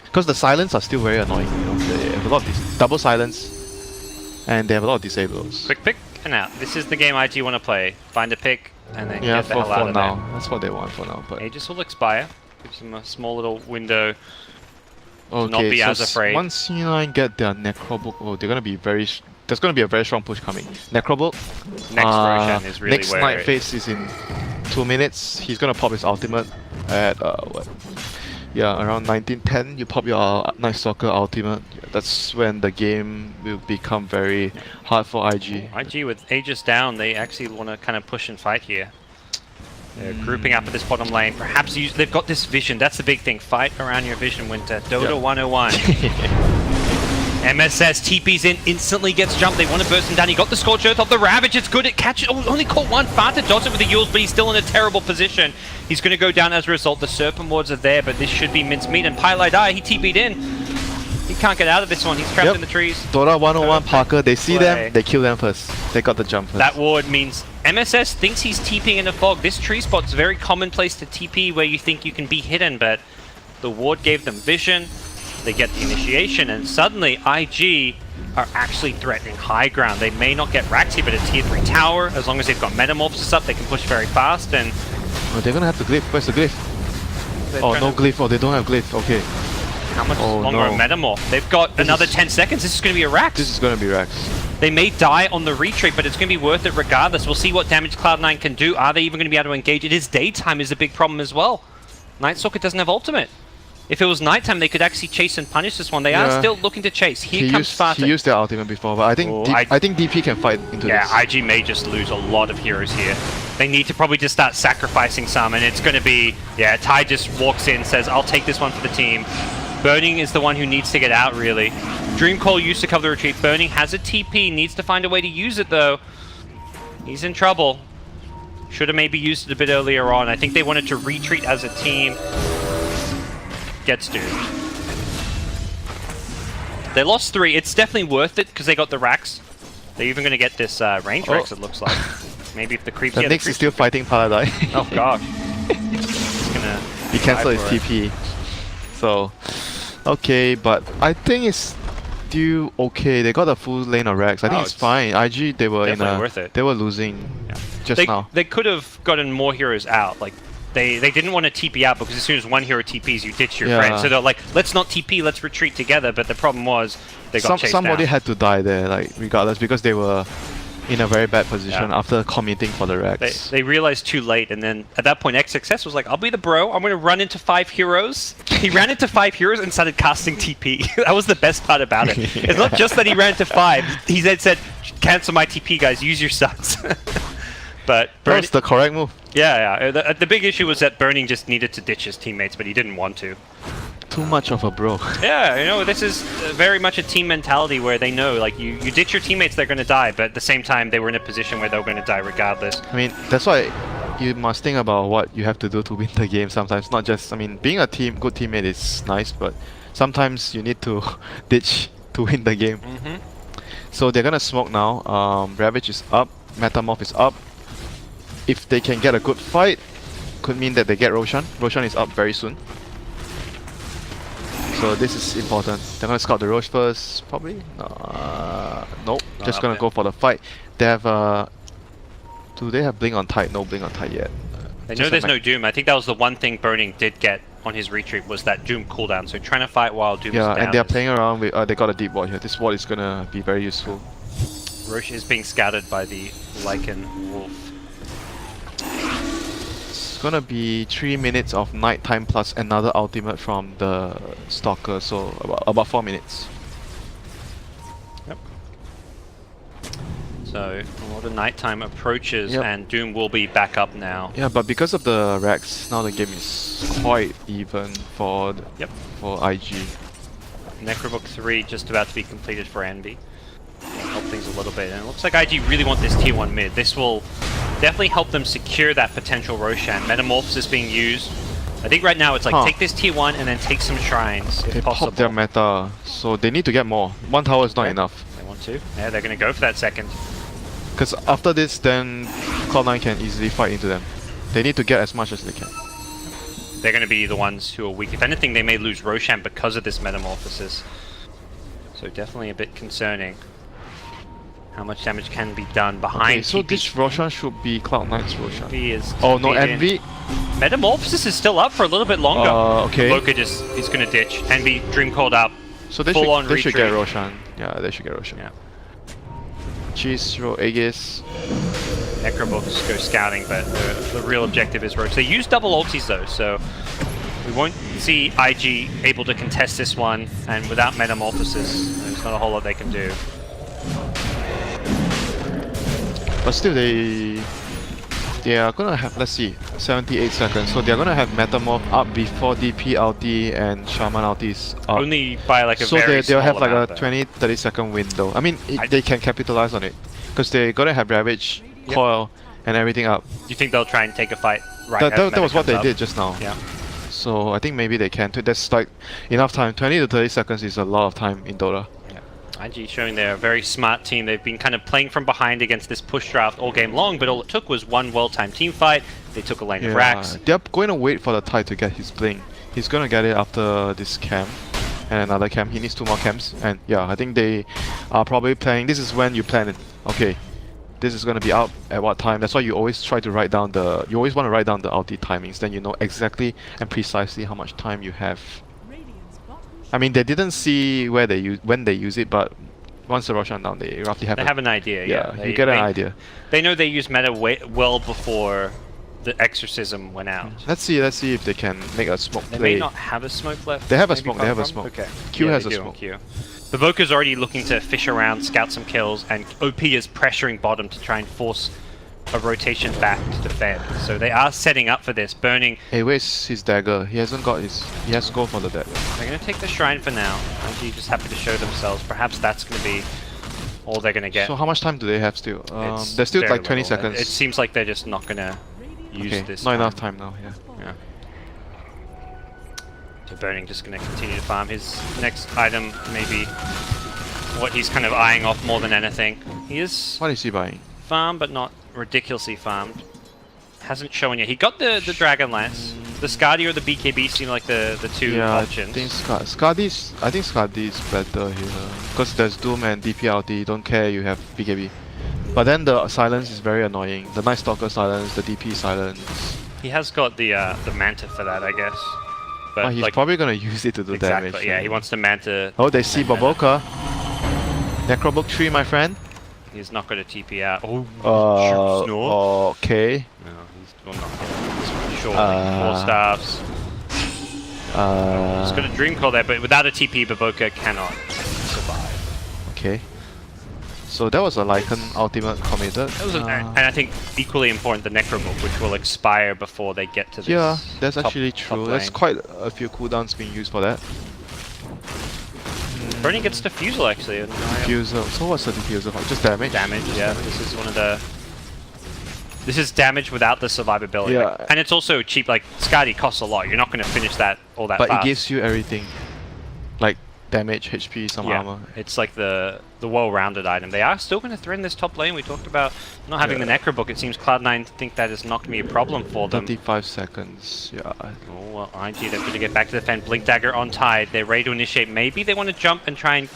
Because the silence are still very annoying, you know. They have a lot of these double silence, and they have a lot of disables. Quick pick and out. This is the game IG want to play. Find a pick and then Yeah, get the hell out for of now. there. That's what they want for now. But Aegis will expire. Gives them a small little window. okay, not be so as afraid. Once C9 get their Necrobook, they're gonna be very... There's gonna be a very strong push coming. Necrobook. Next Roshan is really next where... Night Phase is in 2 minutes. He's gonna pop his ultimate at what? Yeah, around 1910. You pop your Night Stalker ultimate. That's when the game will become very hard for IG. IG with Aegis down, they actually want to kind of push and fight here. They're grouping up at this bottom lane. Perhaps they've got this vision. That's the big thing. Fight around your vision, Winter. Dota 101. MSS TP's in, instantly gets jumped. They want to burst him down. He got the Scorch Earth off the Ravage. It's good. It catches. Oh, only caught one. Far to dodge it with the Yules, but he's still in a terrible position. He's going to go down as a result. The Serpent Wards are there, but this should be mincemeat. And Pylai Die, he TP'd in. He can't get out of this one. He's trapped in the trees. Dota 101 Parker, they see play. them, they kill them first. They got the jump first. That ward means MSS thinks he's TPing in a fog. This tree spot's a very common place to TP where you think you can be hidden, but the ward gave them vision. They get the initiation, and suddenly IG are actually threatening high ground. They may not get racked here, but a tier 3 tower, as long as they've got Metamorphosis up, they can push very fast. And oh, they're gonna have to glyph. Where's the glyph? Oh, no glyph. Oh, they don't have glyph. Okay. How much longer on Metamorph? They've got another 10 seconds. This is going to be a Rax. This is gonna be Rax. They may die on the retreat, but it's going to be worth it regardless. We'll see what damage Cloud9 can do. Are they even going to be able to engage? It is daytime is a big problem as well. Night Stalker doesn't have ultimate. If it was nighttime, they could actually chase and punish this one. They are still looking to chase. Here comes Fnatic. He used their ultimate before, but I think I think DP can fight into this. Yeah, IG may just lose a lot of heroes here. They need to probably just start sacrificing some, and it's going to be... Yeah, Ty just walks in, says, I'll take this one for the team. Burning is the one who needs to get out, really. Dreamcall used to cover the retreat. Burning has a TP, needs to find a way to use it, though. He's in trouble. Should have maybe used it a bit earlier on. I think they wanted to retreat as a team. Gets doomed. They lost 3. It's definitely worth it because they got the racks. They're even going to get this range racks, it looks like. Maybe if the creeps... The Nyx is still fighting Paladai. Oh gosh. He's gonna... He cancelled his TP. So, okay, but I think it's still okay. They got a full lane of racks. I think it's fine. IG, they were worth it. They were losing just now. They could have gotten more heroes out. Like they didn't want to TP out because as soon as one hero TPs, you ditch your friend. So they're like, let's not TP, let's retreat together. But the problem was they got chased Somebody down. had to die there, like regardless, because they were in a very bad position after committing for the racks. They realized too late, and then at that point, XXS was like, I'll be the bro, I'm going to run into 5 heroes. He ran into 5 heroes and started casting TP. That was the best part about it. It's not just that he ran into 5. He then said, cancel my TP, guys, use your stuns. But that was the correct move. Yeah. The big issue was that Burning just needed to ditch his teammates, but he didn't want to. Too much of a bro. Yeah, you know, this is very much a team mentality where they know, like, you ditch your teammates, they're going to die, but at the same time, they were in a position where they were going to die regardless. I mean, that's why you must think about what you have to do to win the game sometimes. Not just, I mean, being a good teammate is nice, but sometimes you need to ditch to win the game. So they're going to smoke now. Ravage is up, Metamorph is up. If they can get a good fight, could mean that they get Roshan. Roshan is up very soon. So this is important. They're gonna scout the Roche first, probably? Nope, just gonna go for the fight. They have do they have Blink on Tide? No Blink on Tide yet. They know there's no Doom. I think that was the one thing Burning did get on his retreat was that Doom cooldown. So trying to fight while Doom is down. Yeah, and they're playing around with, they got a deep ward here. This ward is gonna be very useful. Roche is being scouted by the Lycan Wolf. It's gonna be 3 minutes of nighttime plus another ultimate from the Stalker, so about 4 minutes. Yep. So a lot of nighttime approaches, and Doom will be back up now. Yeah, but because of the racks, now the game is quite even for for IG. Necrobook 3 just about to be completed for Envy. Help things a little bit, and it looks like IG really want this tier 1 mid. This will definitely help them secure that potential Roshan. Metamorphosis being used. I think right now it's like Huh. take this tier 1 and then take some shrines if They possible. popped their meta, so they need to get more. One tower is not Okay. enough. They want to. Yeah, they're going to go for that second. Because after this, then Cloud9 can easily fight into them. They need to get as much as they can. They're going to be the ones who are weak. If anything, they may lose Roshan because of this metamorphosis. So definitely a bit concerning. How much damage can be done behind Okay, so TP. this Roshan should be Cloud9's Roshan. Envy is Oh no, TP'd in. Envy. Metamorphosis is still up for a little bit longer. Okay. Boca just is going to ditch. Envy Dream called up. So they Full on should get retreat. Roshan. Yeah, they should get Roshan. Yeah. Cheese, roll Aegis. Necrobooks go scouting, but the real objective is Roach. They use double ultis though, so we won't see IG able to contest this one, and without Metamorphosis, there's not a whole lot they can do. But still, they are gonna have, let's see, 78 seconds. So they are gonna have Metamorph up before DP ulti and Shaman ultis up. Only by like a So very they'll have small like amount, a though. 20-30 second window. I mean, they can capitalize on it because they're gonna have Ravage, Coil, and everything up. Do you think they'll try and take a fight right as That Meta was what comes they up? did just now. Yeah. So I think maybe they can too. That's like enough time. 20 to 30 seconds is a lot of time in Dota. IG showing they're a very smart team. They've been kind of playing from behind against this push draft all game long, but all it took was one well-timed team fight. They took a lane of racks. They're going to wait for the Tide to get his bling. He's going to get it after this camp and another camp. He needs 2 more camps. And yeah, I think they are probably planning. This is when you plan it. Okay, this is going to be out at what time. That's why you always try to write down the... You always want to write down the ulti timings. Then you know exactly and precisely how much time you have. I mean, they didn't see when they use it, but once the Roshan down, they roughly have. They have an idea, yeah. You get an idea. They know they use meta well before the exorcism went out. Let's see if they can make a smoke They play. may not have a smoke left. They have a maybe smoke. They have a from? smoke. Okay. Q Yeah, has they a do on smoke. Q. The Boca's already looking to fish around, scout some kills, and OP is pressuring bottom to try and force a rotation back to defend. So they are setting up for this, burning. Hey, where's his dagger? He hasn't got his. He has to go for the dagger. They're going to take the shrine for now. IG just happy to show themselves. Perhaps that's going to be all they're going to get. So how much time do they have still? It's There's still very like 20 little. seconds. It seems like they're just not going to use Okay, this. not enough time now. Yeah. Yeah. So Burning just going to continue to farm. His next item maybe what he's kind of eyeing off more than anything. He is What is he buying? farmed, but not ridiculously farmed. Hasn't shown yet. He got the Dragon Lance. The Skadi or the BKB seem like the two options. I think Skadi is better here because there's Doom and DPLT. Don't care, you have BKB. But then the silence is very annoying. The Night Stalker silence, the DP silence. He has got the Manta for that, I guess. But He's like, probably gonna use it to do exactly, damage. yeah, he wants the Manta. Oh, they see and then Baboka. Necrobook 3, my friend. He's not going to TP out. Oh, snore. Okay. No, he's will not get this one, surely. 4 staffs. He's got a Dream Call there, but without a TP, Baboka cannot survive. Okay. So that was a Lycan ultimate committed. That was and I think equally important, the Necrobook, which will expire before they get to this. Yeah, that's top- actually top true. There's lane. quite a few cooldowns being used for that. Burning gets Diffusal actually. Diffuser. So what's the diffuser for? Just damage? Damage, yeah. This is one of the... This is damage without the survivability. Yeah. Like, and it's also cheap, like, Skadi costs a lot. You're not going to finish that all that But fast. it gives you everything. Like damage, HP, some armor. It's like the well-rounded item. They are still going to threaten this top lane. We talked about not having the Necrobook. It seems Cloud9 think that is not going to be a problem for them. 35 seconds, yeah. Oh, well, IG, they're going to get back to the defend. Blink Dagger on Tide. They're ready to initiate. Maybe they want to jump and try and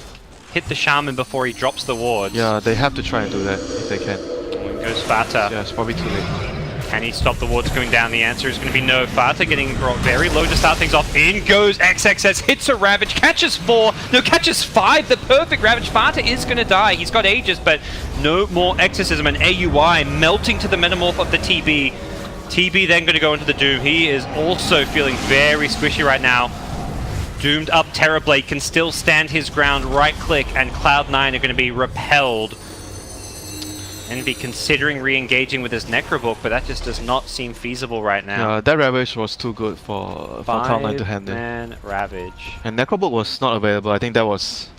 hit the Shaman before he drops the wards. Yeah, they have to try and do that if they can. In goes Fata. Yeah, it's probably too late. Can he stop the wards going down? The answer is going to be no. Fata getting brought very low to start things off. In goes XXS, hits a Ravage, catches 4, no, catches 5, the perfect Ravage. Fata is going to die. He's got Aegis, but no more Exorcism, and AUI melting to the Metamorph of the TB. TB then going to go into the Doom. He is also feeling very squishy right now. Doomed up Terrorblade can still stand his ground, right click, and Cloud9 are going to be repelled. Envy considering re-engaging with his Necrobook, but that just does not seem feasible right now. Yeah, that Ravage was too good for Cloud9 to handle. 5-man Ravage. And Necrobook was not available. I think that was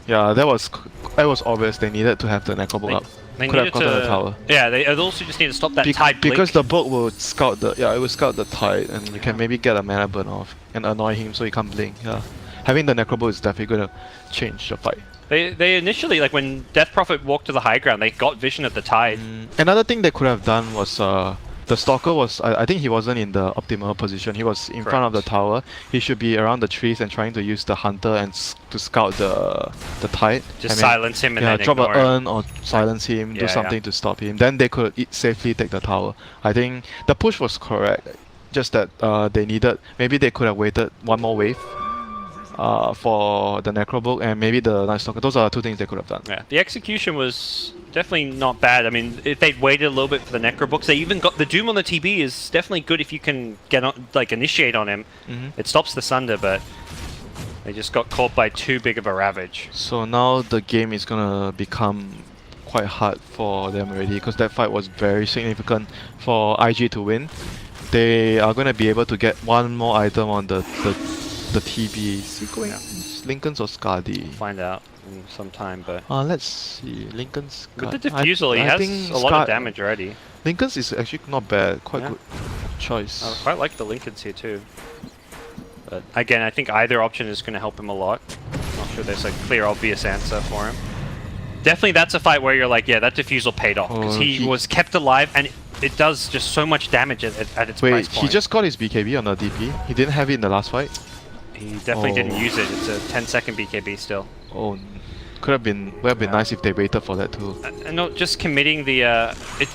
obvious. They needed to have the Necrobook up. They Could have needed gotten to, the tower. yeah, they also just need to stop that Tide blink. Because the book will scout the it will scout the Tide, and you can maybe get a mana burn off and annoy him so he can't blink. Yeah, having the Necrobook is definitely gonna change the fight. They initially, like when Death Prophet walked to the high ground, they got vision of the Tide. Another thing they could have done was the Stalker was I think he wasn't in the optimal position. He was in front of the tower. He should be around the trees and trying to use the Hunter and to scout the Tide. Just silence him and then drop ignore an urn or silence him, do Yeah, something to stop him. Then they could safely take the tower. I think the push was correct. Just that they needed, maybe they could have waited one more wave for the Necrobook and maybe the Night Stalker. Those are the two things they could have done. Yeah, the execution was definitely not bad. I mean, if they'd waited a little bit for the Necrobooks, they even got the Doom on the TB is definitely good if you can get on, like initiate on him. It stops the Sunder, but they just got caught by too big of a Ravage. So now the game is gonna become quite hard for them already because that fight was very significant for IG to win. They are gonna be able to get one more item on the TB. Is he going Lincoln's or Skadi? Find out in some time, but Let's see. Lincoln's with the Diffusal, he has a lot of damage already. Lincoln's is actually not bad. Quite good choice. I quite like the Lincolns here too. But again, I think either option is going to help him a lot. Not sure there's a clear, obvious answer for him. Definitely, that's a fight where you're like, yeah, that Diffusal paid off because he was kept alive and it does just so much damage at its price point. He just got his BKB on the DP. He didn't have it in the last fight. He definitely didn't use it. It's a 10-second would still. Oh, would have been nice if they waited for that too. And not just committing the.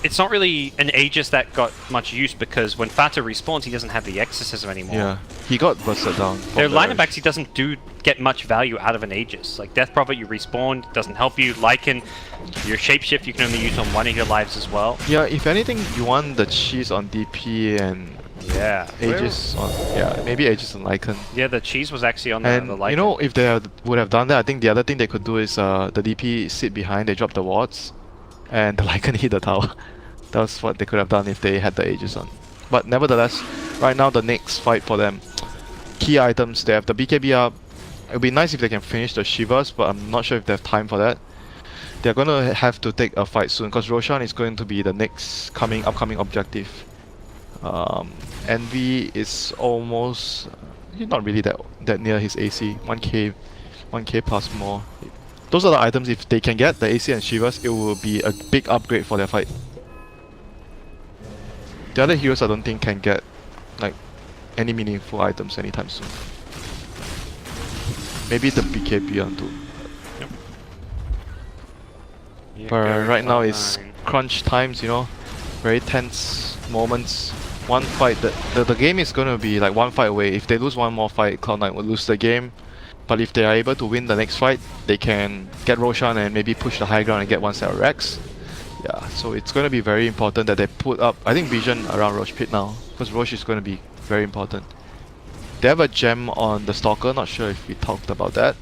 It's not really an Aegis that got much use because when Fata respawns, he doesn't have the Exorcism anymore. Yeah, he got busted down. Their lineup actually doesn't get much value out of an Aegis. Like Death Prophet, you respawn, doesn't help you. Lycan, your Shapeshift you can only use on one of your lives as well. Yeah, if anything, you want the cheese on DP and Aegis on maybe Aegis on Lycan. Yeah, the cheese was actually on the Lycan. You know, if they would have done that, I think the other thing they could do is the DP sit behind, they drop the wards, and the Lycan hit the tower. That's what they could have done if they had the Aegis on. But nevertheless, right now the next fight for them, key items, they have the BKB up. It would be nice if they can finish the Shivas, but I'm not sure if they have time for that. They're going to have to take a fight soon because Roshan is going to be the next upcoming objective. Envy is almost he's not really that near his AC. 1k plus more. Those are the items. If they can get the AC and Shivas, it will be a big upgrade for their fight. The other heroes I don't think can get like any meaningful items anytime soon. Maybe the BKB on too. But right now it's crunch times, you know, very tense moments. One fight, the game is going to be like one fight away. If they lose one more fight, Cloud9 will lose the game. But if they are able to win the next fight, they can get Roshan and maybe push the high ground and get one set of Rex. Yeah, so it's going to be very important that they put up, I think, vision around Roche Pit now, because Roche is going to be very important. They have a gem on the Stalker, not sure if we talked about that.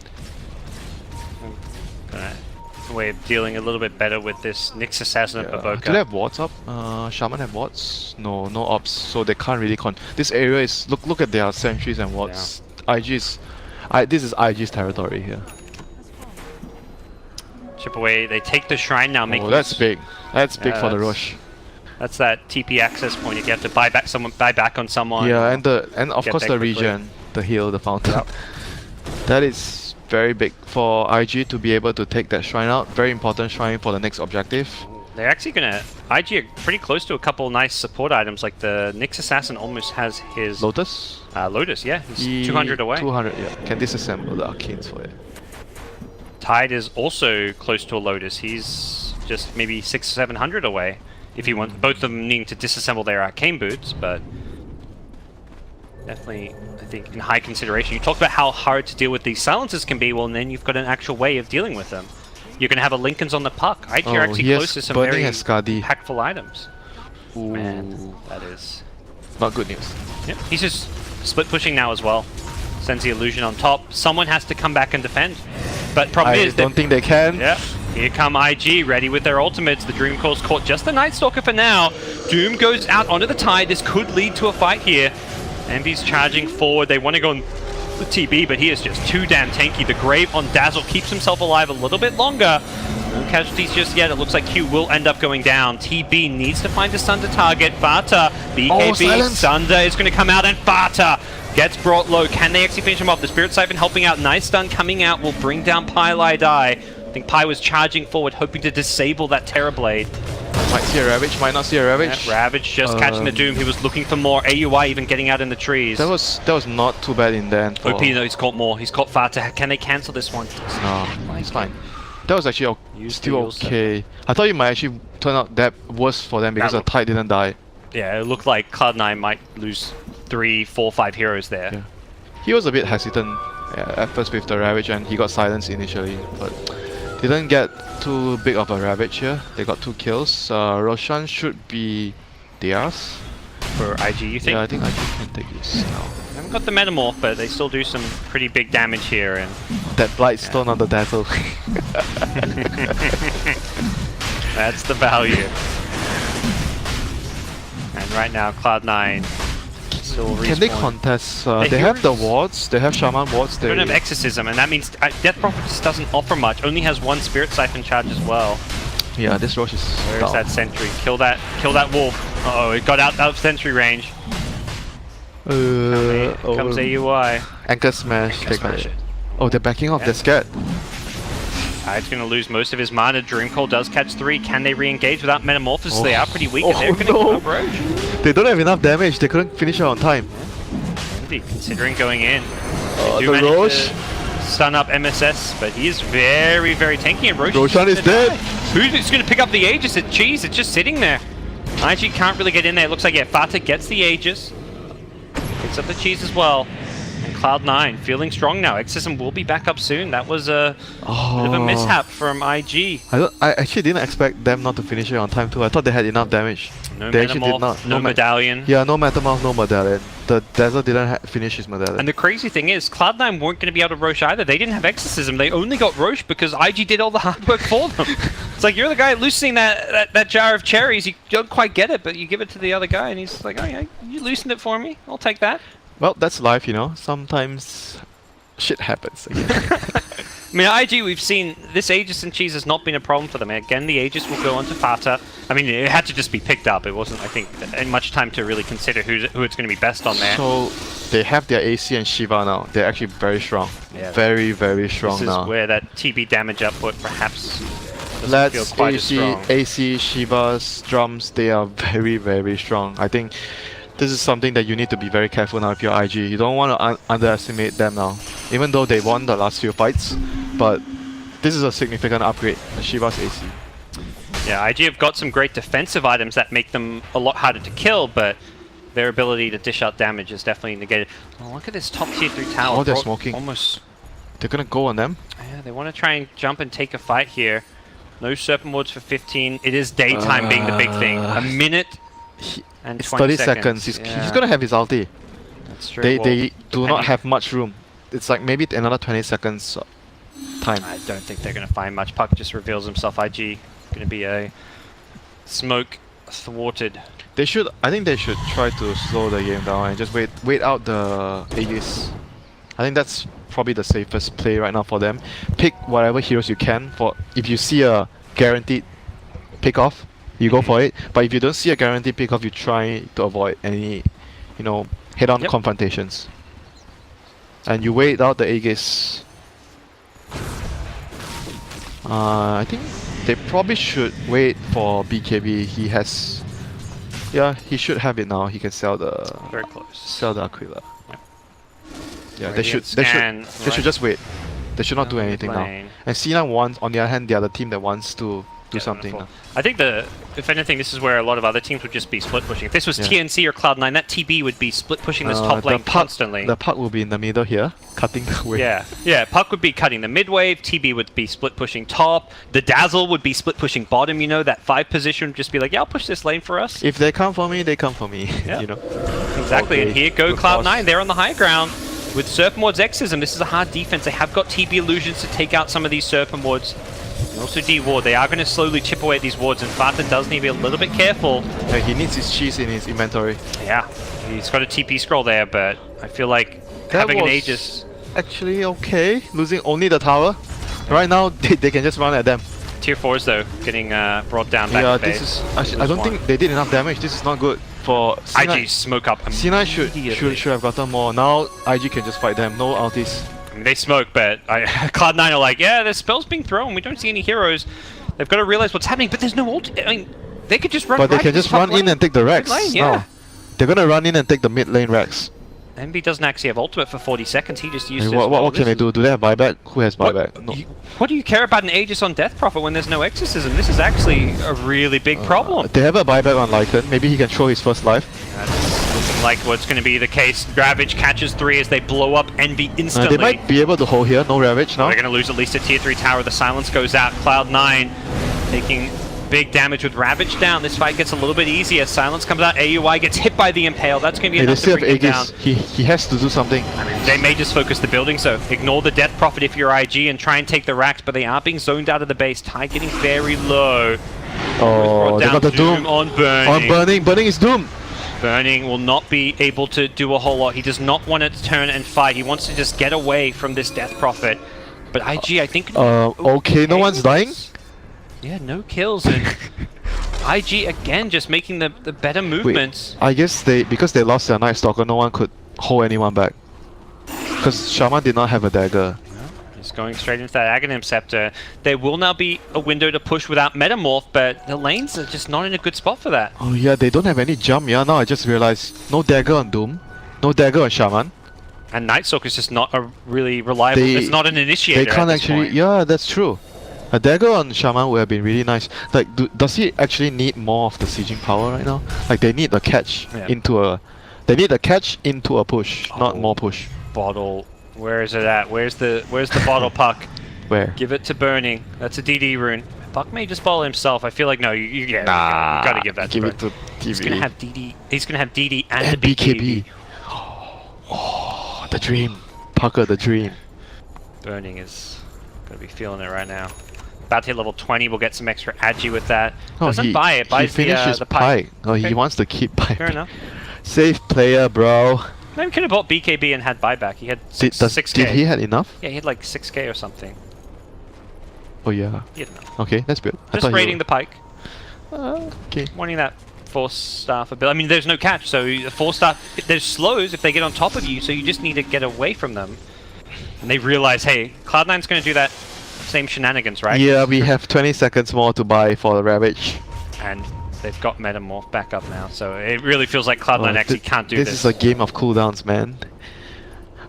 Way of dealing a little bit better with this Nyx Assassin and Baboka. Do they have wards up? Shaman have wards? No ops, so they can't really this area is, look at their sentries and wards. This is IG's territory here. Chip away, they take the shrine now, making that's big. That's big for the rush. That's that TP access point. If you have to buy back on someone. Yeah, and of course the regen, the heal, the fountain. Yep. That is very big for IG to be able to take that shrine out. Very important shrine for the next objective. They're actually gonna IG are pretty close to a couple nice support items. Like the Nyx Assassin almost has his Lotus. Lotus, yeah, he's 200 away. 200, yeah. Can disassemble the arcanes for it. Tide is also close to a Lotus. He's just maybe 600-700 away. If you want, both of them needing to disassemble their arcane boots, but definitely, I think, in high consideration. You talked about how hard to deal with these silences can be, well, and then you've got an actual way of dealing with them. You're going to have a Lincoln's on the puck. IG are actually close to some very impactful items. Ooh. Man, that is not good news. Yep, he's just split pushing now as well. Sends the illusion on top. Someone has to come back and defend. But problem is, I don't think they can. Yeah, Here come IG, ready with their ultimates. The Dream Core's caught just the Night Stalker for now. Doom goes out onto the Tide. This could lead to a fight here. Envy's charging forward. They want to go on the TB, but he is just too damn tanky. The Grave on Dazzle keeps himself alive a little bit longer. No casualties just yet. It looks like Q will end up going down. TB needs to find a stun to target. Fata, BKB, Sunder is going to come out, and Fata gets brought low. Can they actually finish him off? The Spirit Siphon helping out. Nice stun coming out will bring down Pylai Die. I think Pi was charging forward, hoping to disable that Terrorblade. Might see a Ravage, might not see a Ravage. Yeah, Ravage just catching the Doom. He was looking for more. AUI even getting out in the trees. That was not too bad in the end. OP though, he's caught more. He's caught Fata. Can they cancel this one? No, it's fine. That was actually still okay. I thought it might actually turn out that worse for them because the Tide didn't die. Yeah, it looked like Cloud9 might lose 3, 4, 5 heroes there. Yeah. He was a bit hesitant at first with the Ravage, and he got silenced initially, but didn't get too big of a Ravage here. They got 2 kills. Roshan should be theirs. For IG, you think? Yeah, I think IG can take this now. They haven't got the Metamorph, but they still do some pretty big damage here. And that Blightstone on the Dazzle. that's the value. And right now, Cloud9 still can they contest? They have the wards, they have Shaman wards. They don't have Exorcism, and that means Death Prophet just doesn't offer much. Only has 1 Spirit Siphon charge as well. Yeah, this Rosh is Where's that sentry? Kill that wolf. Uh oh, it got out of sentry range. Comes AUI. Anchor Smash. Anchor Smash. Oh, they're backing off, they're scared. Tide's going to lose most of his mana. Dreamcoil does catch 3. Can they re-engage without Metamorphosis? They are pretty weak, and they're going to come up Roach. They don't have enough damage, they couldn't finish it on time. Envy considering going in. The Roche. Stun up MSS, but he is very, very tanky, and Roshan is dead. Who's going to pick up the Aegis? It's Cheese, it's just sitting there. IG can't really get in there. It looks like, yeah, Fata gets the Aegis. Picks up the Cheese as well. And Cloud9 feeling strong now. Exorcism will be back up soon. That was a bit of a mishap from IG. I actually didn't expect them not to finish it on time too. I thought they had enough damage. No they Metamorph, actually did not. no Medallion. Yeah, no Metamorph, no Medallion. The Dazzle didn't finish his Medallion. And the crazy thing is, Cloud9 weren't going to be able to Roche either. They didn't have Exorcism. They only got Roche because IG did all the hard work for them. It's like, you're the guy loosening that jar of cherries. You don't quite get it, but you give it to the other guy, and he's like, oh yeah, you loosened it for me. I'll take that. Well, that's life, you know. Sometimes shit happens. I mean, IG, we've seen this Aegis and Cheese has not been a problem for them. Again, the Aegis will go onto Fata. I mean, it had to just be picked up. It wasn't, I think, much time to really consider who it's going to be best on there. So, they have their AC and Shiva now. They're actually very strong. Yeah, very, very strong now. This is where that TB damage output perhaps doesn't Let's feel quite as strong. AC, Shivas, drums, they are very, very strong. I think this is something that you need to be very careful now if you're IG. You don't want to underestimate them now. Even though they won the last few fights, but this is a significant upgrade, Shiva's AC. Yeah, IG have got some great defensive items that make them a lot harder to kill, but their ability to dish out damage is definitely negated. Oh, look at this top tier 3 tower. Oh, they're smoking. Almost. They're gonna go on them. Yeah, they want to try and jump and take a fight here. No Serpent Wards for 15. It is daytime being the big thing. A minute and it's 20 30 seconds. He's gonna have his ulti. That's true. They do not have much room. It's like maybe another 20 seconds time. I don't think they're going to find much. Puck just reveals himself. IG going to be a smoke thwarted. They should. I think they should try to slow the game down and just wait out the Aegis. I think that's probably the safest play right now for them. Pick whatever heroes you can. For if you see a guaranteed pick off, you go for it. But if you don't see a guaranteed pick off, you try to avoid any, head-on confrontations. And you wait out the Aegis. I think they probably should wait for BKB. He has, he should have it now. He can sell the very close. Sell the Aquila. Yeah, they should just wait. They should not do anything now. And C9 wants, on the other hand, they are the team that wants to do something now. I think if anything, this is where a lot of other teams would just be split pushing. If this was TNC or Cloud9, that TB would be split pushing this top lane constantly. The Puck will be in the middle here, cutting the wave. Yeah, Puck would be cutting the mid wave, TB would be split pushing top, the Dazzle would be split pushing bottom, that 5 position would just be like, yeah, I'll push this lane for us. If they come for me, they come for me, Exactly, and here go Cloud9, they're on the high ground. With Serpent Ward's Exorcism, this is a hard defense. They have got TB illusions to take out some of these Serpent Wards. And also D-Ward. They are going to slowly chip away at these wards, and Fata does need to be a little bit careful. Yeah, he needs his cheese in his inventory. Yeah, he's got a TP scroll there, but I feel like That having an was Aegis... actually okay, losing only the tower. Right now, they can just run at them. Tier 4s though, getting brought down back Yeah, to this base. is... Actually, I don't think they did enough damage. This is not good for C9. IG smoke up C9 should have gotten more. Now, IG can just fight them. No ultis. I mean, they smoke, but Cloud9 are like, yeah, there's spells being thrown. We don't see any heroes. They've got to realize what's happening, but there's no ult. I mean, they could just run. But right they can just run in and take the Rex. Lane, yeah. No. They're gonna run in and take the mid lane Rex. Newbee doesn't actually have ultimate for 40 seconds. He just used Hey, it. what can they do? Do they have buyback? Who has buyback? No. What do you care about an Aegis on Death Prophet when there's no exorcism? This is actually a really big problem. They have a buyback on Lycan. Maybe he can throw his first life. That's looking like what's going to be the case. Ravage catches 3 as they blow up Envy instantly. They might be able to hold here. No Ravage now. They're going to lose at least a tier 3 tower. The silence goes out. Cloud9 taking big damage with Ravage down. This fight gets a little bit easier. Silence comes out. AUI gets hit by the Impale. That's going to be enough to bring him down. He has to do something. I mean, they may just focus the building, so ignore the Death Prophet if you're IG and try and take the racks, but they are being zoned out of the base. Tide getting very low. Oh, they got the Doom. On Burning. On Burning. Burning is Doom. Burning will not be able to do a whole lot. He does not want to turn and fight. He wants to just get away from this Death Prophet. But IG, I think... okay, no one's dying? Yeah, no kills. And IG, again, just making the better movements. Wait, I guess because they lost their Night Stalker, no one could hold anyone back. Because Shaman did not have a dagger. He's going straight into that Aghanim Scepter. There will now be a window to push without Metamorph, but the lanes are just not in a good spot for that. Oh yeah, they don't have any jump. Yeah, now I just realized. No dagger on Doom. No dagger on Shaman. And Night Stalker is just not a really reliable... it's not an initiator. They can't actually... Yeah, that's true. A dagger on Shaman would have been really nice. Like, does he actually need more of the sieging power right now? Like, they need a catch into a... They need a catch into a push, not more push. Bottle. Where is it at? Where's the bottle puck? Where? Give it to Burning. That's a DD rune. Puck may just bottle himself. I feel like no. You gotta give that. Give to it to TV. He's gonna have DD. He's gonna have DD and the BKB. Oh, the dream. Pucker, the dream. Burning is gonna be feeling it right now. About to hit level 20. We'll get some extra agi with that. Doesn't buy it. Buys he finishes the pike. Oh, okay. He wants to keep pike. Fair enough. Safe player, bro. Maybe could have bought BKB and had buyback. He had 6k. Did he had enough? Yeah, he had like 6k or something. Oh yeah. He had enough. Okay, that's good. Just raiding the pike. Okay. Wanting that 4-star ability. I mean, there's no catch, so 4-star... There's slows if they get on top of you, so you just need to get away from them. And they realize, hey, Cloud9's going to do that same shenanigans, right? Yeah, we have 20 seconds more to buy for the Ravage. And they've got Metamorph back up now, so it really feels like Cloud9 actually can't do this. This is a game of cooldowns, man.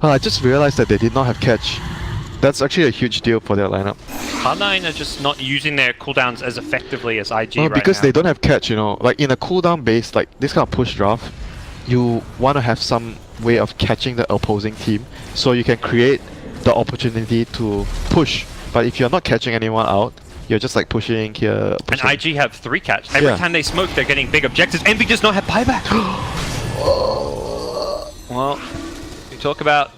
Oh, I just realized that they did not have catch. That's actually a huge deal for their lineup. Cloud9 are just not using their cooldowns as effectively as IG well, right because now. they don't have catch, you know. Like in a cooldown base, like this kind of push draft, you want to have some way of catching the opposing team, so you can create the opportunity to push. But if you're not catching anyone out, you're just like pushing here. Pushing. And IG have 3 catch. Every time they smoke, they're getting big objectives. Envy does not have buyback. Well, you talk about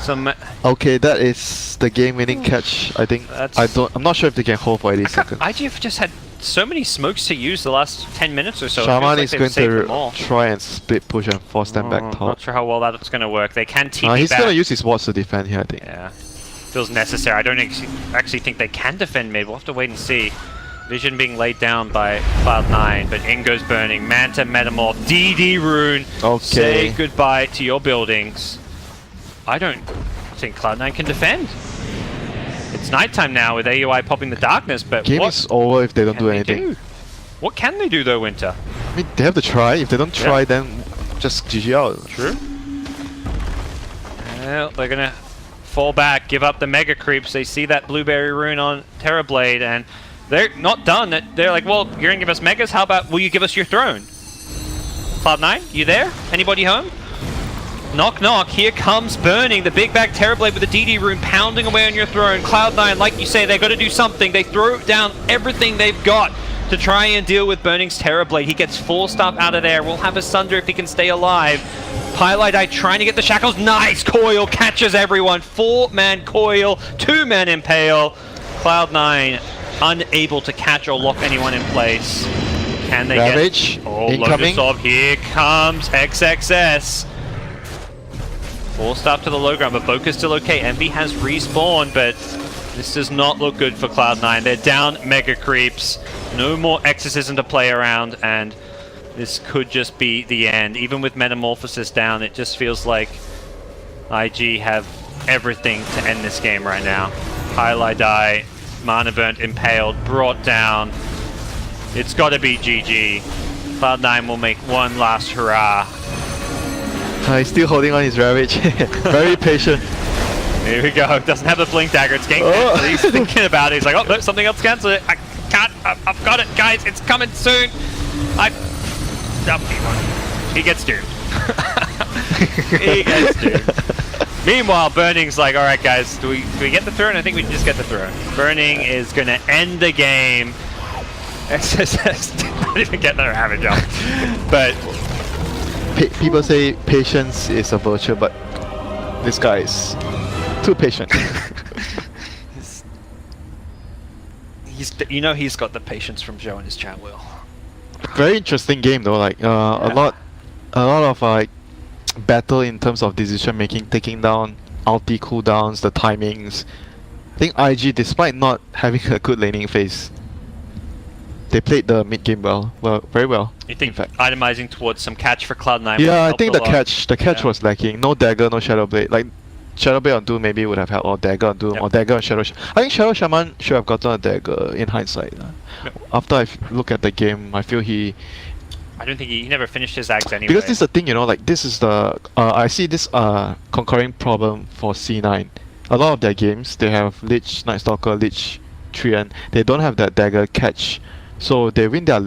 some. Okay, that is the game-winning catch. I think. I'm not sure if they can hold for 80 seconds. IG have just had so many smokes to use the last 10 minutes or so. Shaman is going to try and split push and force them back top. Not sure how well that's going to work. They can TP back. He's going to use his wards to defend here, I think. Yeah. Feels necessary. I don't actually think they can defend mid. We'll have to wait and see. Vision being laid down by Cloud9, but in goes Burning. Manta, Metamorph, DD Rune. Okay. Say goodbye to your buildings. I don't think Cloud9 can defend. It's nighttime now with AUI popping the darkness, but game is over if they don't do anything. What can they do though, Winter? I mean, they have to try. If they don't try, then just GG out. True. Well, they're gonna fall back, give up the mega creeps. They see that blueberry rune on Terrorblade, and they're not done. They're like, well, you're gonna give us megas. How about will you give us your throne? Cloud9, you there? Anybody home? Knock, knock. Here comes Burning, the big bag Terrorblade with the DD rune pounding away on your throne. Cloud9, like you say, they've got to do something. They throw down everything they've got to try and deal with Burning's Terrorblade. He gets 4-star out of there. We'll have a Sunder if he can stay alive. Highlight Eye trying to get the shackles. Nice! Coil catches everyone. 4-man Coil, 2-man Impale. Cloud9 unable to catch or lock anyone in place. Can they Ravage, get... Oh, incoming. Lotus Orb, here comes XXS. Forced up to the low ground, but Boka's still okay. Envy has respawned, but this does not look good for Cloud9. They're down mega creeps. No more Exorcism to play around, and this could just be the end. Even with Metamorphosis down, it just feels like IG have everything to end this game right now. Highlight die, Mana Burnt, Impaled, brought down. It's got to be GG. Cloud9 will make one last hurrah. He's still holding on his Ravage. Very patient. Here we go. Doesn't have the blink dagger. It's getting cancelled. He's thinking about it. He's like, oh, no, something else cancelled it. I can't. I've got it, guys. It's coming soon. He gets doomed. He gets doomed. Meanwhile, Burning's like, all right, guys, do we get the throne? I think we just get the throne. Burning is going to end the game. SSS did not even get the Ravage off. But people say patience is a virtue, but this guy is too patient. he's got the patience from Joe in his chat, Will. Very interesting game though. Like a lot of like battle in terms of decision making, taking down ulti cooldowns, the timings. I think IG, despite not having a good laning phase, they played the mid game very well. You think itemizing towards some catch for Cloud9? Yeah, I think the catch was lacking. No dagger, no shadow blade. Like shadow blade on Doom maybe would have helped, or dagger on Doom, or dagger on Shadow. I think Shadow Shaman should have gotten a dagger in hindsight. After I look at the game, I feel I don't think he never finished his Ags anyway. because this is the thing, you know, like this is the I see this concurring problem for C9. A lot of their games, they have Lich, Night Stalker, Lich, Treant. They don't have that dagger catch, so they win their lane.